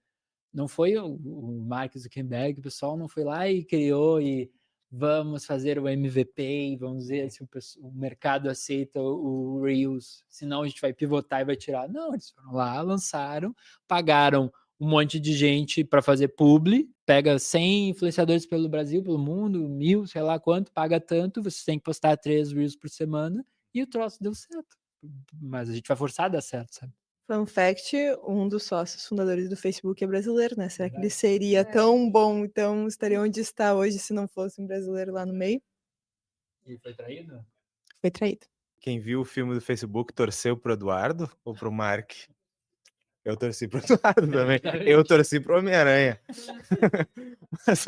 Não foi o Mark Zuckerberg, o pessoal não foi lá e criou e vamos fazer o MVP e vamos ver se o mercado aceita o Reels, senão a gente vai pivotar e vai tirar. Não, eles foram lá, lançaram, pagaram um monte de gente para fazer publi, pega 100 influenciadores pelo Brasil, pelo mundo, 1.000, sei lá quanto, paga tanto, você tem que postar 3 Reels por semana e o troço deu certo. Mas a gente vai forçar a dar certo, sabe? Fun fact, um dos sócios fundadores do Facebook é brasileiro, né? Será que ele Verdade. seria tão bom, então estaria onde está hoje se não fosse um brasileiro lá no meio? E foi traído? Foi traído. Quem viu o filme do Facebook torceu pro Eduardo ou pro Mark? Eu torci pro Eduardo também. Eu torci pro Homem-Aranha. Mas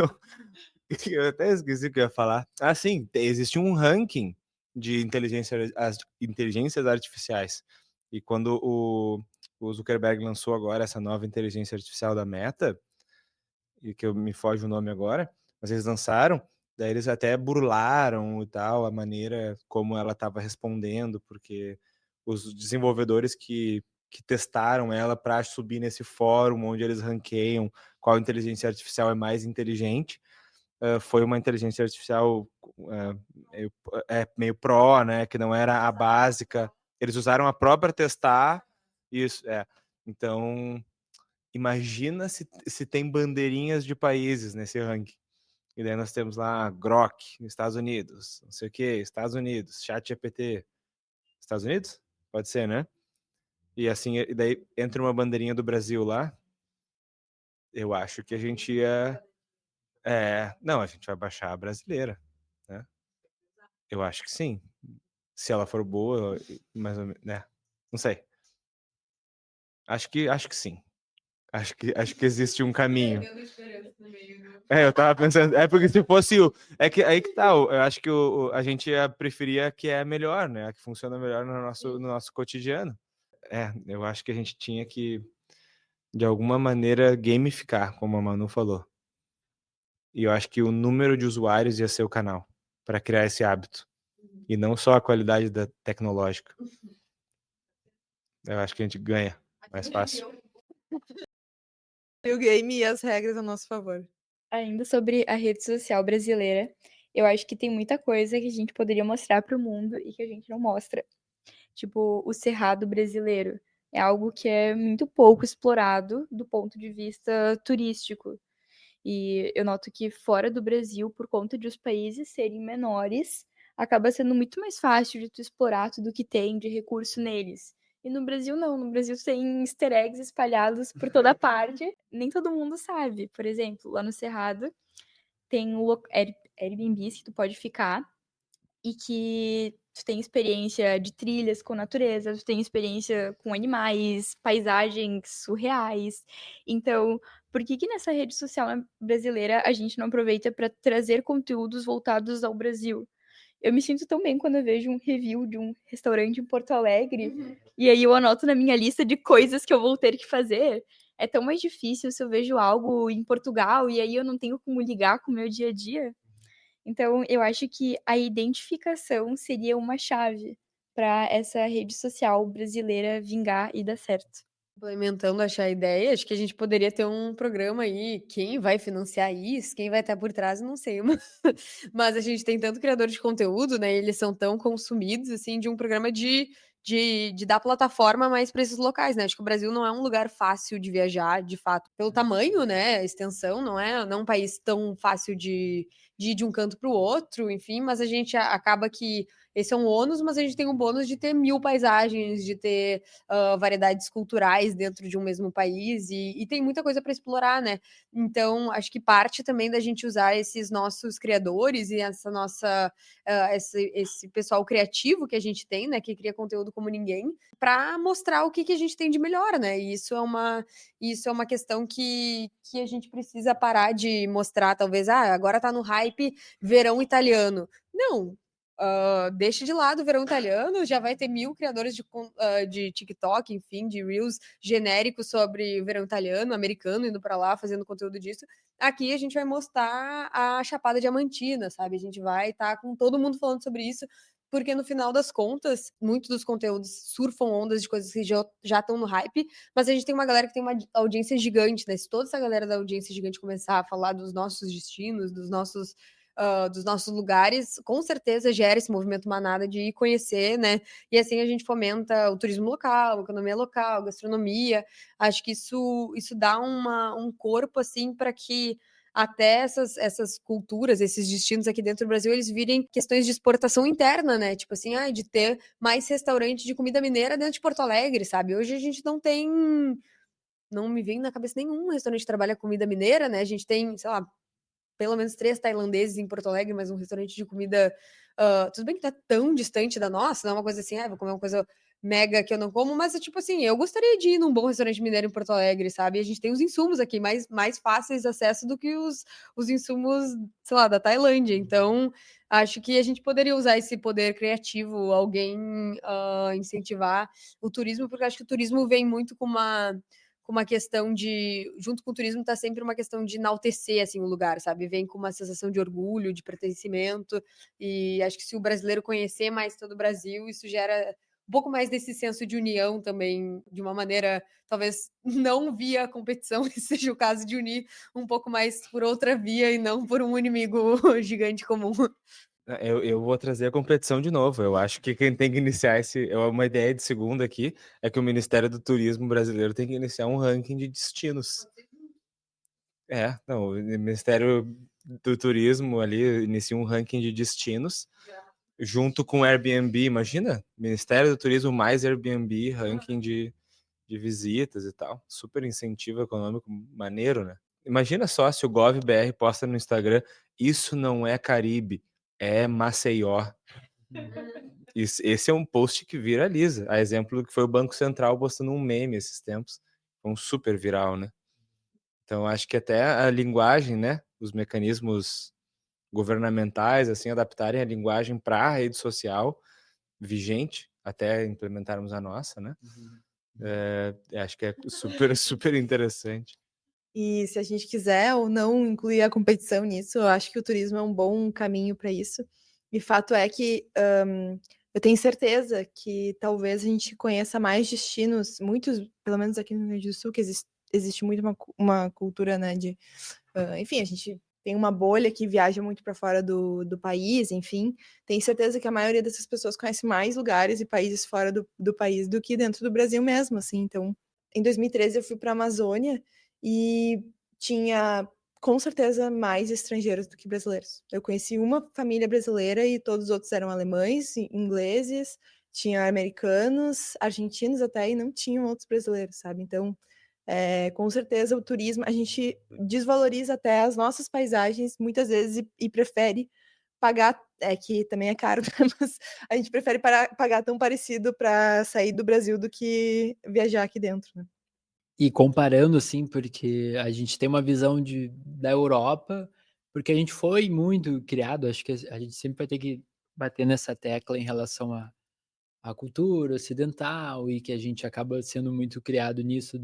eu até esqueci o que eu ia falar. Sim, existe um ranking de inteligências artificiais. E quando o Zuckerberg lançou agora essa nova inteligência artificial da Meta, e que me foge o nome agora, mas eles lançaram, daí eles até burlaram e tal, a maneira como ela estava respondendo, porque os desenvolvedores que testaram ela para subir nesse fórum onde eles ranqueiam qual inteligência artificial é mais inteligente, foi uma inteligência artificial meio pro, né, que não era a básica. Eles usaram a própria testar isso, então imagina se tem bandeirinhas de países nesse ranking. E daí nós temos lá Grok, nos Estados Unidos, não sei o que, Estados Unidos, ChatGPT, Estados Unidos? Pode ser, né? E assim, e daí entra uma bandeirinha do Brasil lá, eu acho que a gente ia... não, a gente vai baixar a brasileira, né? Eu acho que sim. Se ela for boa, mais ou menos, né? Não sei. Acho que sim. Acho que existe um caminho. Eu tava pensando, porque se fosse é que aí que tá, eu acho que a gente preferia que é melhor, né? A que funciona melhor no nosso cotidiano. Eu acho que a gente tinha que, de alguma maneira, gamificar, como a Manu falou. E eu acho que o número de usuários ia ser o canal para criar esse hábito. E não só a qualidade tecnológica. Eu acho que a gente ganha mais fácil. E o game e as regras a nosso favor. Ainda sobre a rede social brasileira, eu acho que tem muita coisa que a gente poderia mostrar para o mundo e que a gente não mostra. Tipo, o cerrado brasileiro. É algo que é muito pouco explorado do ponto de vista turístico. E eu noto que fora do Brasil, por conta de os países serem menores, acaba sendo muito mais fácil de tu explorar tudo que tem de recurso neles. E no Brasil não, no Brasil tem easter eggs espalhados por toda parte, nem todo mundo sabe. Por exemplo, lá no Cerrado tem o Airbnb que tu pode ficar e que tu tem experiência de trilhas com natureza, tu tem experiência com animais, paisagens surreais. Então, por que nessa rede social brasileira a gente não aproveita para trazer conteúdos voltados ao Brasil? Eu me sinto tão bem quando eu vejo um review de um restaurante em Porto Alegre e aí eu anoto na minha lista de coisas que eu vou ter que fazer. É tão mais difícil se eu vejo algo em Portugal e aí eu não tenho como ligar com o meu dia a dia. Então, eu acho que a identificação seria uma chave para essa rede social brasileira vingar e dar certo. Complementando a ideia, acho que a gente poderia ter um programa aí, quem vai financiar isso, quem vai estar por trás, não sei, mas a gente tem tanto criador de conteúdo, né, eles são tão consumidos, assim, de um programa de dar plataforma mais para esses locais, né, acho que o Brasil não é um lugar fácil de viajar, de fato, pelo tamanho, né, a extensão, não é um país tão fácil de ir de um canto para o outro, enfim, mas a gente acaba que esse é um ônus, mas a gente tem um bônus de ter 1000 paisagens, de ter variedades culturais dentro de um mesmo país e tem muita coisa para explorar, né? Então, acho que parte também da gente usar esses nossos criadores e essa nossa esse pessoal criativo que a gente tem, né? Que cria conteúdo como ninguém, para mostrar o que a gente tem de melhor, né? E isso é uma questão que a gente precisa parar de mostrar, talvez, agora tá no hype verão italiano. Não, deixa de lado o verão italiano, já vai ter 1000 criadores de TikTok, enfim, de Reels genéricos sobre o verão italiano, americano, indo para lá, fazendo conteúdo disso. Aqui a gente vai mostrar a Chapada Diamantina, sabe? A gente vai estar com todo mundo falando sobre isso, porque no final das contas, muitos dos conteúdos surfam ondas de coisas que já estão no hype, mas a gente tem uma galera que tem uma audiência gigante, né? Se toda essa galera da audiência gigante começar a falar dos nossos destinos, dos nossos lugares, com certeza gera esse movimento manada de ir conhecer, né? E assim a gente fomenta o turismo local, a economia local, a gastronomia. Acho que isso dá um corpo, assim, para que até essas culturas, esses destinos aqui dentro do Brasil, eles virem questões de exportação interna, né? Tipo assim, de ter mais restaurante de comida mineira dentro de Porto Alegre, sabe? Hoje a gente não tem... Não me vem na cabeça nenhum restaurante que trabalha comida mineira, né? A gente tem, sei lá, pelo menos 3 tailandeses em Porto Alegre, mas um restaurante de comida... tudo bem que tá tão distante da nossa, não é uma coisa assim, vou comer uma coisa mega que eu não como, mas é tipo assim, eu gostaria de ir num bom restaurante mineiro em Porto Alegre, sabe? E a gente tem os insumos aqui mais fáceis de acesso do que os insumos, sei lá, da Tailândia. Então, acho que a gente poderia usar esse poder criativo, alguém incentivar o turismo, porque acho que o turismo vem muito com uma questão de, junto com o turismo, tá sempre uma questão de enaltecer, assim, o lugar, sabe? Vem com uma sensação de orgulho, de pertencimento, e acho que se o brasileiro conhecer mais todo o Brasil, isso gera um pouco mais desse senso de união também, de uma maneira, talvez, não via competição, que seja o caso de unir um pouco mais por outra via e não por um inimigo gigante comum. Eu vou trazer a competição de novo. Eu acho que quem tem que iniciar uma ideia de segunda aqui é que o Ministério do Turismo brasileiro tem que iniciar um ranking de destinos. Não, o Ministério do Turismo ali inicia um ranking de destinos junto com o Airbnb. Imagina, Ministério do Turismo mais Airbnb, ranking de visitas e tal. Super incentivo econômico maneiro, né? Imagina só se o GovBR posta no Instagram: isso não é Caribe, é Maceió. Esse é um post que viraliza. A exemplo do que foi o Banco Central postando um meme esses tempos. Foi um super viral, né? Então, acho que até a linguagem, né? Os mecanismos governamentais, assim, adaptarem a linguagem para a rede social vigente, até implementarmos a nossa, né? Acho que é super, super interessante. E se a gente quiser ou não incluir a competição nisso, eu acho que o turismo é um bom caminho para isso. E fato é que eu tenho certeza que talvez a gente conheça mais destinos, muitos, pelo menos aqui no Rio Grande do Sul, que existe muito uma cultura, né, de... enfim, a gente tem uma bolha que viaja muito para fora do país, enfim. Tenho certeza que a maioria dessas pessoas conhece mais lugares e países fora do país do que dentro do Brasil mesmo, assim. Então, em 2013 eu fui para a Amazônia e tinha, com certeza, mais estrangeiros do que brasileiros. Eu conheci uma família brasileira e todos os outros eram alemães, ingleses, tinha americanos, argentinos até, e não tinham outros brasileiros, sabe? Então, com certeza o turismo, a gente desvaloriza até as nossas paisagens muitas vezes e prefere pagar, que também é caro, mas a gente prefere pagar tão parecido para sair do Brasil do que viajar aqui dentro, né? E comparando, assim, porque a gente tem uma visão da Europa, porque a gente foi muito criado, acho que a gente sempre vai ter que bater nessa tecla em relação à cultura ocidental e que a gente acaba sendo muito criado nisso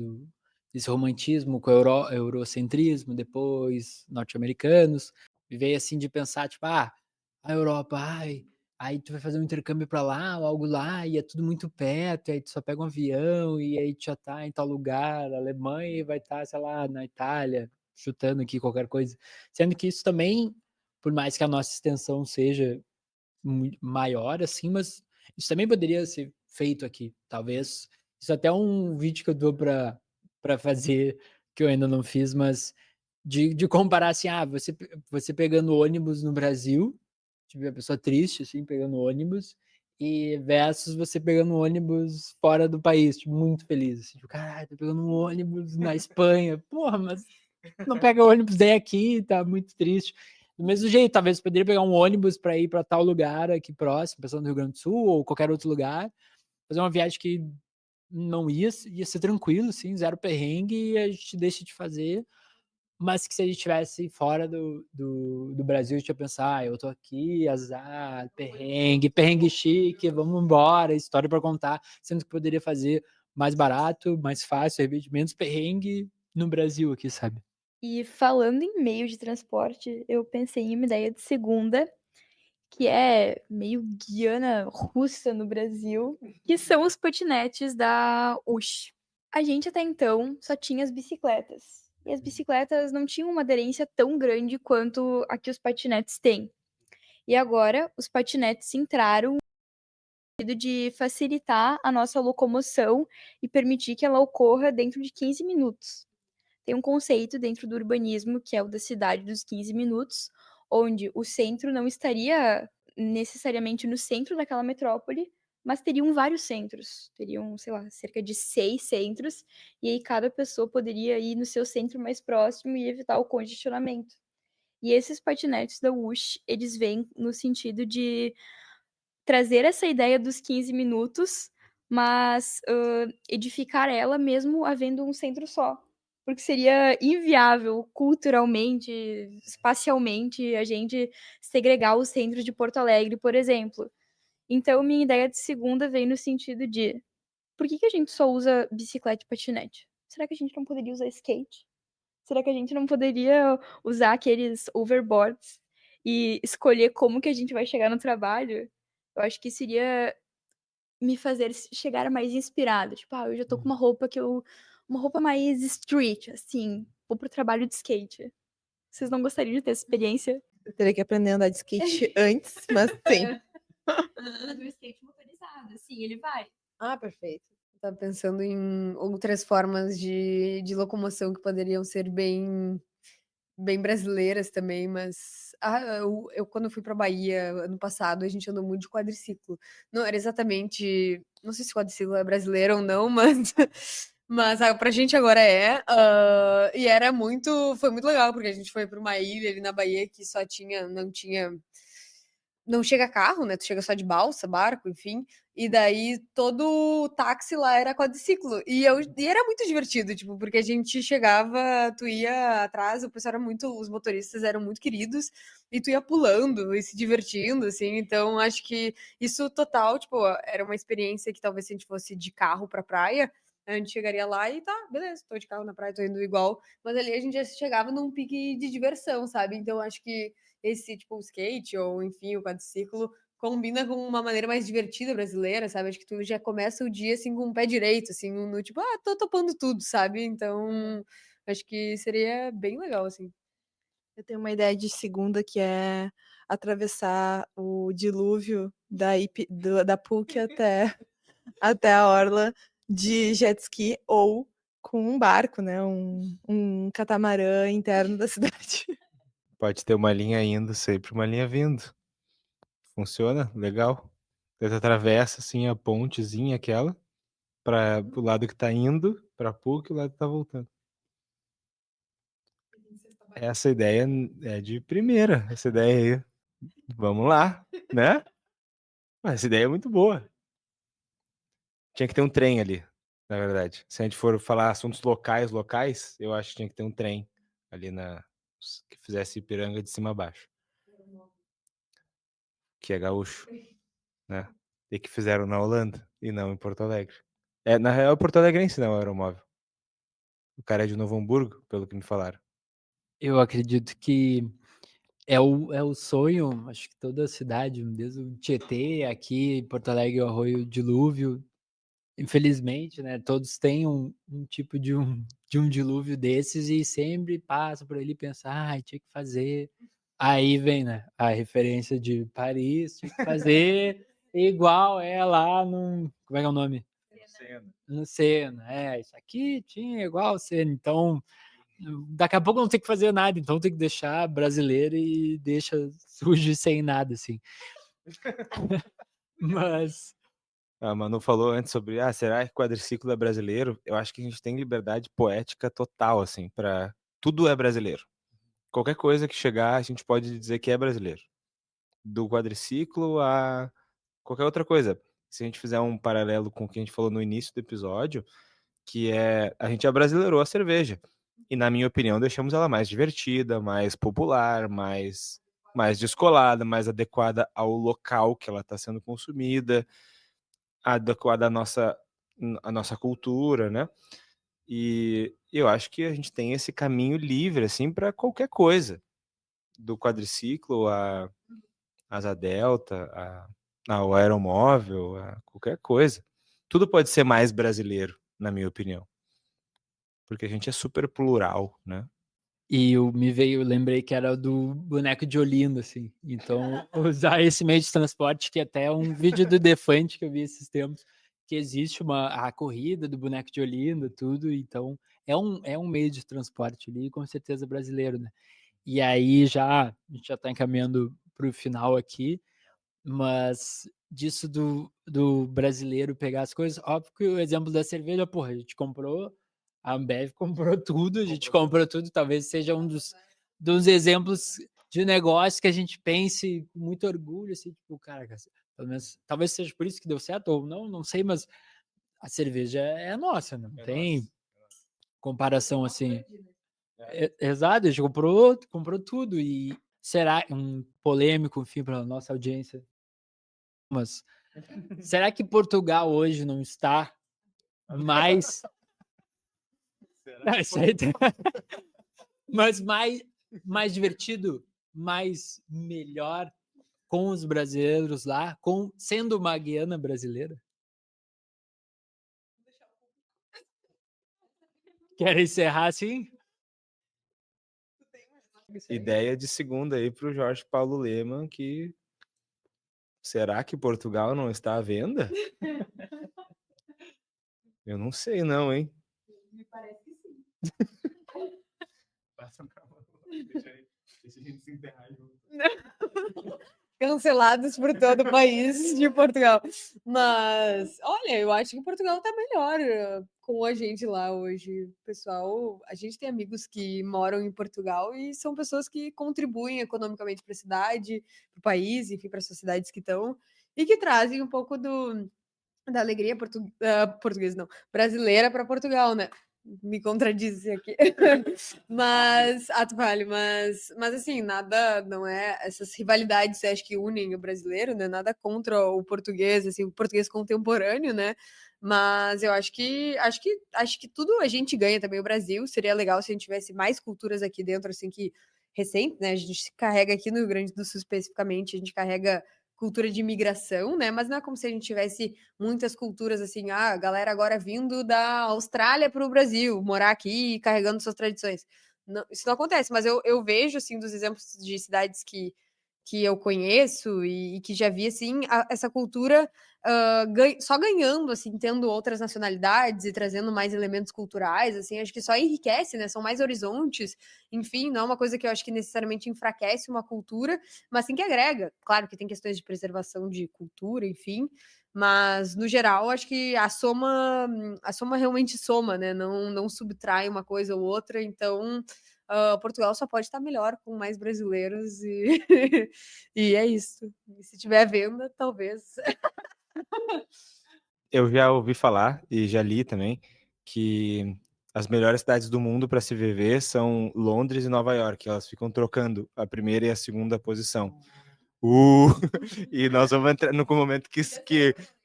desse romantismo com o eurocentrismo, depois norte-americanos, e veio assim de pensar, tipo, a Europa, aí tu vai fazer um intercâmbio para lá, ou algo lá, e é tudo muito perto, e aí tu só pega um avião, e aí tu já tá em tal lugar, Alemanha, e vai estar, sei lá, na Itália, chutando aqui qualquer coisa. Sendo que isso também, por mais que a nossa extensão seja maior, assim, mas isso também poderia ser feito aqui, talvez. Isso até é um vídeo que eu dou para fazer, que eu ainda não fiz, mas de comparar assim, você pegando ônibus no Brasil, tipo, a pessoa triste, assim, pegando ônibus, e versus você pegando ônibus fora do país, tipo, muito feliz, assim, tipo, caralho, tô pegando um ônibus na Espanha, porra, mas não pega ônibus daí aqui, tá muito triste. Do mesmo jeito, talvez você poderia pegar um ônibus para ir para tal lugar aqui próximo, pensando no Rio Grande do Sul ou qualquer outro lugar, fazer uma viagem que não ia ser tranquilo, assim, zero perrengue, e a gente deixa de fazer mas que se a gente estivesse fora do Brasil, a gente ia pensar, eu tô aqui, azar, perrengue chique, vamos embora, história para contar, sendo que poderia fazer mais barato, mais fácil, de repente, menos perrengue no Brasil aqui, sabe? E falando em meio de transporte, eu pensei em uma ideia de segunda, que é meio Guiana russa no Brasil, que são os patinetes da Ush. A gente até então só tinha as bicicletas. E as bicicletas não tinham uma aderência tão grande quanto a que os patinetes têm. E agora os patinetes entraram no sentido de facilitar a nossa locomoção e permitir que ela ocorra dentro de 15 minutos. Tem um conceito dentro do urbanismo que é o da cidade dos 15 minutos, onde o centro não estaria necessariamente no centro daquela metrópole, mas teriam vários centros. Teriam, sei lá, cerca de 6 centros, e aí cada pessoa poderia ir no seu centro mais próximo e evitar o congestionamento. E esses patinetes da Wush, eles vêm no sentido de trazer essa ideia dos 15 minutos, mas edificar ela mesmo havendo um centro só. Porque seria inviável culturalmente, espacialmente, a gente segregar os centros de Porto Alegre, por exemplo. Então, minha ideia de segunda vem no sentido de: por que a gente só usa bicicleta e patinete? Será que a gente não poderia usar skate? Será que a gente não poderia usar aqueles overboards e escolher como que a gente vai chegar no trabalho? Eu acho que seria me fazer chegar mais inspirada. Tipo, eu já tô com uma roupa mais street, assim, vou pro trabalho de skate. Vocês não gostariam de ter essa experiência? Eu teria que aprender a andar de skate antes, mas sim. Do skate motorizado, assim, ele vai. Ah, perfeito. Eu tava pensando em outras formas de locomoção que poderiam ser bem brasileiras também, mas eu quando fui pra Bahia ano passado, a gente andou muito de quadriciclo. Não era exatamente, não sei se quadriciclo é brasileiro ou não, mas pra gente agora é. E foi muito legal, porque a gente foi pra uma ilha ali na Bahia que não chega carro, né? Tu chega só de balsa, barco, enfim. E daí todo o táxi lá era quadriciclo. E era muito divertido, tipo, porque a gente chegava, tu ia atrás, o pessoal era muito, os motoristas eram muito queridos, e tu ia pulando e se divertindo, assim. Então, acho que isso total, tipo, era uma experiência que talvez se a gente fosse de carro pra praia, a gente chegaria lá e tá, beleza, tô de carro na praia, tô indo igual. Mas ali a gente já chegava num pique de diversão, sabe? Então, acho que esse, tipo, o skate ou, enfim, o quadriciclo combina com uma maneira mais divertida brasileira, sabe? Acho que tu já começa o dia, assim, com o pé direito, assim, no tipo, tô topando tudo, sabe? Então, acho que seria bem legal, assim. Eu tenho uma ideia de segunda que é atravessar o dilúvio da PUC até a orla de jet ski ou com um barco, né? Um catamarã interno da cidade. Pode ter uma linha indo, sempre uma linha vindo. Funciona, legal. Você atravessa assim a pontezinha aquela para o lado que tá indo pra PUC e o lado que tá voltando. Essa ideia é de primeira, essa ideia aí. Vamos lá, né? Mas essa ideia é muito boa. Tinha que ter um trem ali, na verdade. Se a gente for falar assuntos locais, eu acho que tinha que ter um trem ali que fizesse Ipiranga de cima a baixo. Que é gaúcho, né? E que fizeram na Holanda e não em Porto Alegre. Na real, é Porto Alegrense não é o aeromóvel. O cara é de Novo Hamburgo, pelo que me falaram. Eu acredito que é o sonho, acho que toda a cidade, desde o Tietê, aqui, Porto Alegre, o Arroio Dilúvio, infelizmente, né, todos têm um tipo de um dilúvio desses e sempre passa por ali e pensa, tinha que fazer. Aí vem, né, a referência de Paris, tinha que fazer igual é lá no, como é que é o nome? No Sena, isso aqui tinha igual o Sena, então daqui a pouco não tem que fazer nada, então tem que deixar brasileiro e deixa sujo e sem nada, assim. Mas A Manu falou antes sobre, será que quadriciclo é brasileiro? Eu acho que a gente tem liberdade poética total, assim, para tudo é brasileiro. Qualquer coisa que chegar, a gente pode dizer que é brasileiro. Do quadriciclo a qualquer outra coisa. Se a gente fizer um paralelo com o que a gente falou no início do episódio, que é a gente abrasileirou a cerveja. e, na minha opinião, deixamos ela mais divertida, mais popular, mais descolada, mais adequada ao local que ela está sendo consumida, adequada à nossa cultura, né? E eu acho que a gente tem esse caminho livre, assim, para qualquer coisa, do quadriciclo a asa delta, ao aeromóvel, a qualquer coisa. Tudo pode ser mais brasileiro, na minha opinião, porque a gente é super plural, né? E eu lembrei que era do boneco de Olinda, assim. Então, usar esse meio de transporte, que até um vídeo do Defante que eu vi esses tempos, que existe a corrida do boneco de Olinda, tudo. Então, é um meio de transporte ali, com certeza brasileiro, né? E aí a gente já está encaminhando para o final aqui, mas disso do brasileiro pegar as coisas, óbvio que o exemplo da cerveja, porra, a gente comprou, a Ambev comprou tudo, a gente comprou tudo, talvez seja um dos exemplos de negócio que a gente pense com muito orgulho, assim, tipo, cara, pelo menos, talvez seja por isso que deu certo, ou não sei, mas a cerveja é nossa, não tem comparação assim. Exato, a gente comprou tudo, e será um polêmico, enfim, para a nossa audiência, mas será que Portugal hoje não está mais. Não, isso aí mas mais divertido, mais melhor com os brasileiros lá, sendo uma Guiana brasileira? Quer encerrar assim? Ideia de segunda aí para o Jorge Paulo Lemann, que será que Portugal não está à venda? Eu não sei não, hein? Me parece que sim. Deixa a gente se enterrar junto. Cancelados por todo o país de Portugal. Mas, olha, eu acho que Portugal tá melhor com a gente lá hoje. Pessoal, a gente tem amigos que moram em Portugal e são pessoas que contribuem economicamente para a cidade, para o país, enfim, para as sociedades que estão, e que trazem um pouco da alegria portuguesa, não, brasileira para Portugal, né? Me contradiz aqui. Mas, ato vale, mas assim, nada, não é, essas rivalidades, acho que unem o brasileiro, né? Nada contra o português, assim, o português contemporâneo, né? Mas eu acho que tudo a gente ganha também o Brasil. Seria legal se a gente tivesse mais culturas aqui dentro, assim, que recente, né? A gente carrega aqui no Rio Grande do Sul especificamente, a gente carrega cultura de imigração, né? Mas não é como se a gente tivesse muitas culturas assim, a galera agora vindo da Austrália para o Brasil, morar aqui carregando suas tradições. Não, isso não acontece, mas eu vejo assim dos exemplos de cidades que eu conheço e que já vi assim essa cultura só ganhando, assim, tendo outras nacionalidades e trazendo mais elementos culturais, assim, acho que só enriquece, né? São mais horizontes, enfim, não é uma coisa que eu acho que necessariamente enfraquece uma cultura, mas sim que agrega. Claro que tem questões de preservação de cultura, enfim, mas no geral acho que a soma realmente soma, né? Não subtrai uma coisa ou outra, então Portugal só pode estar melhor com mais brasileiros e, e é isso. E se tiver venda, talvez. Eu já ouvi falar e já li também que as melhores cidades do mundo para se viver são Londres e Nova York. Elas ficam trocando a primeira e a segunda posição. E nós vamos entrar no momento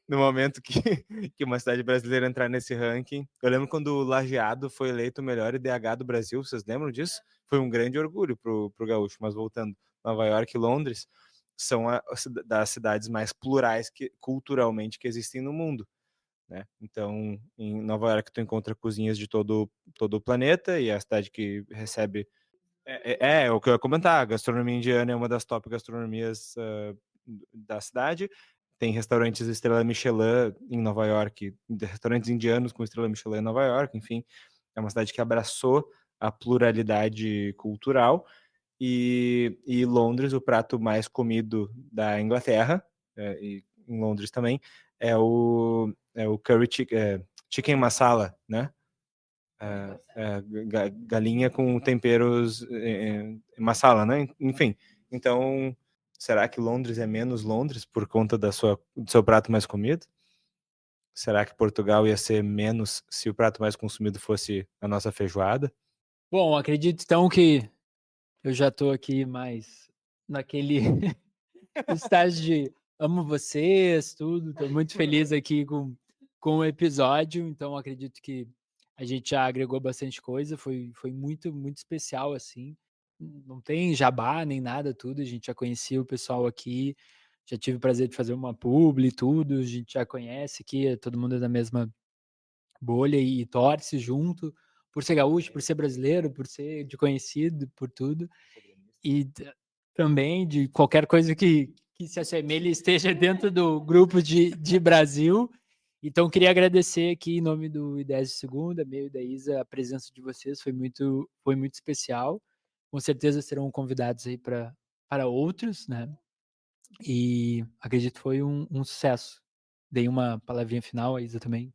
no momento que uma cidade brasileira entrar nesse ranking. Eu lembro quando o Lajeado foi eleito o melhor IDH do Brasil. Vocês lembram disso? Foi um grande orgulho pro gaúcho. Mas voltando, Nova York e Londres são das cidades mais plurais culturalmente que existem no mundo, né? Então, em Nova York tu encontra cozinhas de todo o planeta, e é a cidade que recebe é o que eu ia comentar. A gastronomia indiana é uma das top gastronomias da cidade. Tem restaurantes estrela Michelin em Nova York, restaurantes indianos com estrela Michelin em Nova York. Enfim, é uma cidade que abraçou a pluralidade cultural. E Londres, o prato mais comido da Inglaterra, e em Londres também, é o curry chicken masala, né? Galinha com temperos masala, né? Enfim, então, será que Londres é menos Londres por conta do seu prato mais comido? Será que Portugal ia ser menos se o prato mais consumido fosse a nossa feijoada? Bom, acredito então que eu já estou aqui mais naquele estágio de amo vocês, tudo. Estou muito feliz aqui com o episódio, então acredito que a gente já agregou bastante coisa, foi muito, muito especial, assim. Não tem jabá nem nada, tudo. A gente já conhecia o pessoal aqui, já tive o prazer de fazer uma publi e tudo, a gente já conhece aqui, todo mundo é da mesma bolha e torce junto, por ser gaúcho, por ser brasileiro, por ser de conhecido, por tudo. E também de qualquer coisa que se assemelhe e esteja dentro do grupo de Brasil. Então, queria agradecer aqui em nome do Ideias de Segunda, meu e da Isa, a presença de vocês foi muito especial. Com certeza serão convidados aí para outros, né? E acredito que foi um sucesso. Dei uma palavrinha final, a Isa também.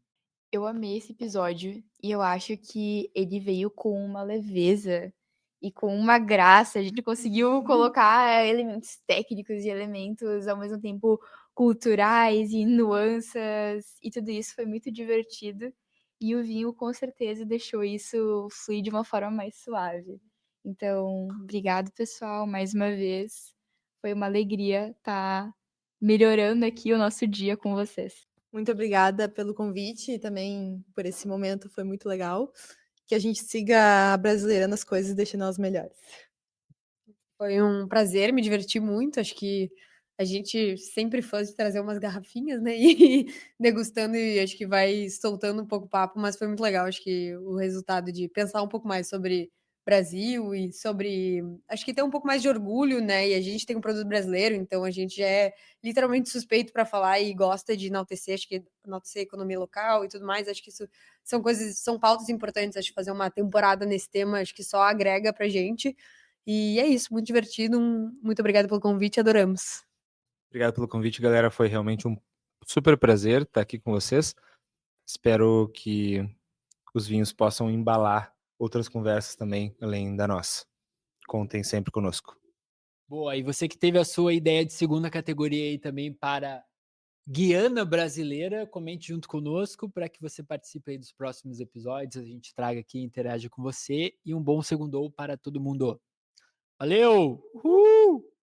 Eu amei esse episódio e eu acho que ele veio com uma leveza e com uma graça. A gente conseguiu colocar elementos técnicos e elementos ao mesmo tempo culturais e nuances, e tudo isso foi muito divertido. E o vinho com certeza deixou isso fluir de uma forma mais suave. Então, obrigado, pessoal, mais uma vez. Foi uma alegria estar melhorando aqui o nosso dia com vocês. Muito obrigada pelo convite e também por esse momento, foi muito legal. Que a gente siga brasileirando as coisas e deixando elas melhores. Foi um prazer, me diverti muito. Acho que a gente sempre fã de trazer umas garrafinhas, né? E degustando, e acho que vai soltando um pouco o papo, mas foi muito legal. Acho que o resultado de pensar um pouco mais sobre Brasil e sobre. Acho que ter um pouco mais de orgulho, né? E a gente tem um produto brasileiro, então a gente já é literalmente suspeito para falar e gosta de enaltecer, acho que enaltecer a economia local e tudo mais. Acho que isso são coisas, são pautas importantes. Acho que fazer uma temporada nesse tema, acho que só agrega pra gente. E é isso, muito divertido. Muito obrigada pelo convite, adoramos. Obrigado pelo convite, galera. Foi realmente um super prazer estar aqui com vocês. Espero que os vinhos possam embalar outras conversas também, além da nossa. Contem sempre conosco. Boa, e você que teve a sua ideia de segunda categoria aí também para Guiana Brasileira, comente junto conosco para que você participe aí dos próximos episódios, a gente traga aqui, interaja com você, e um bom segundou para todo mundo. Valeu! Uhul!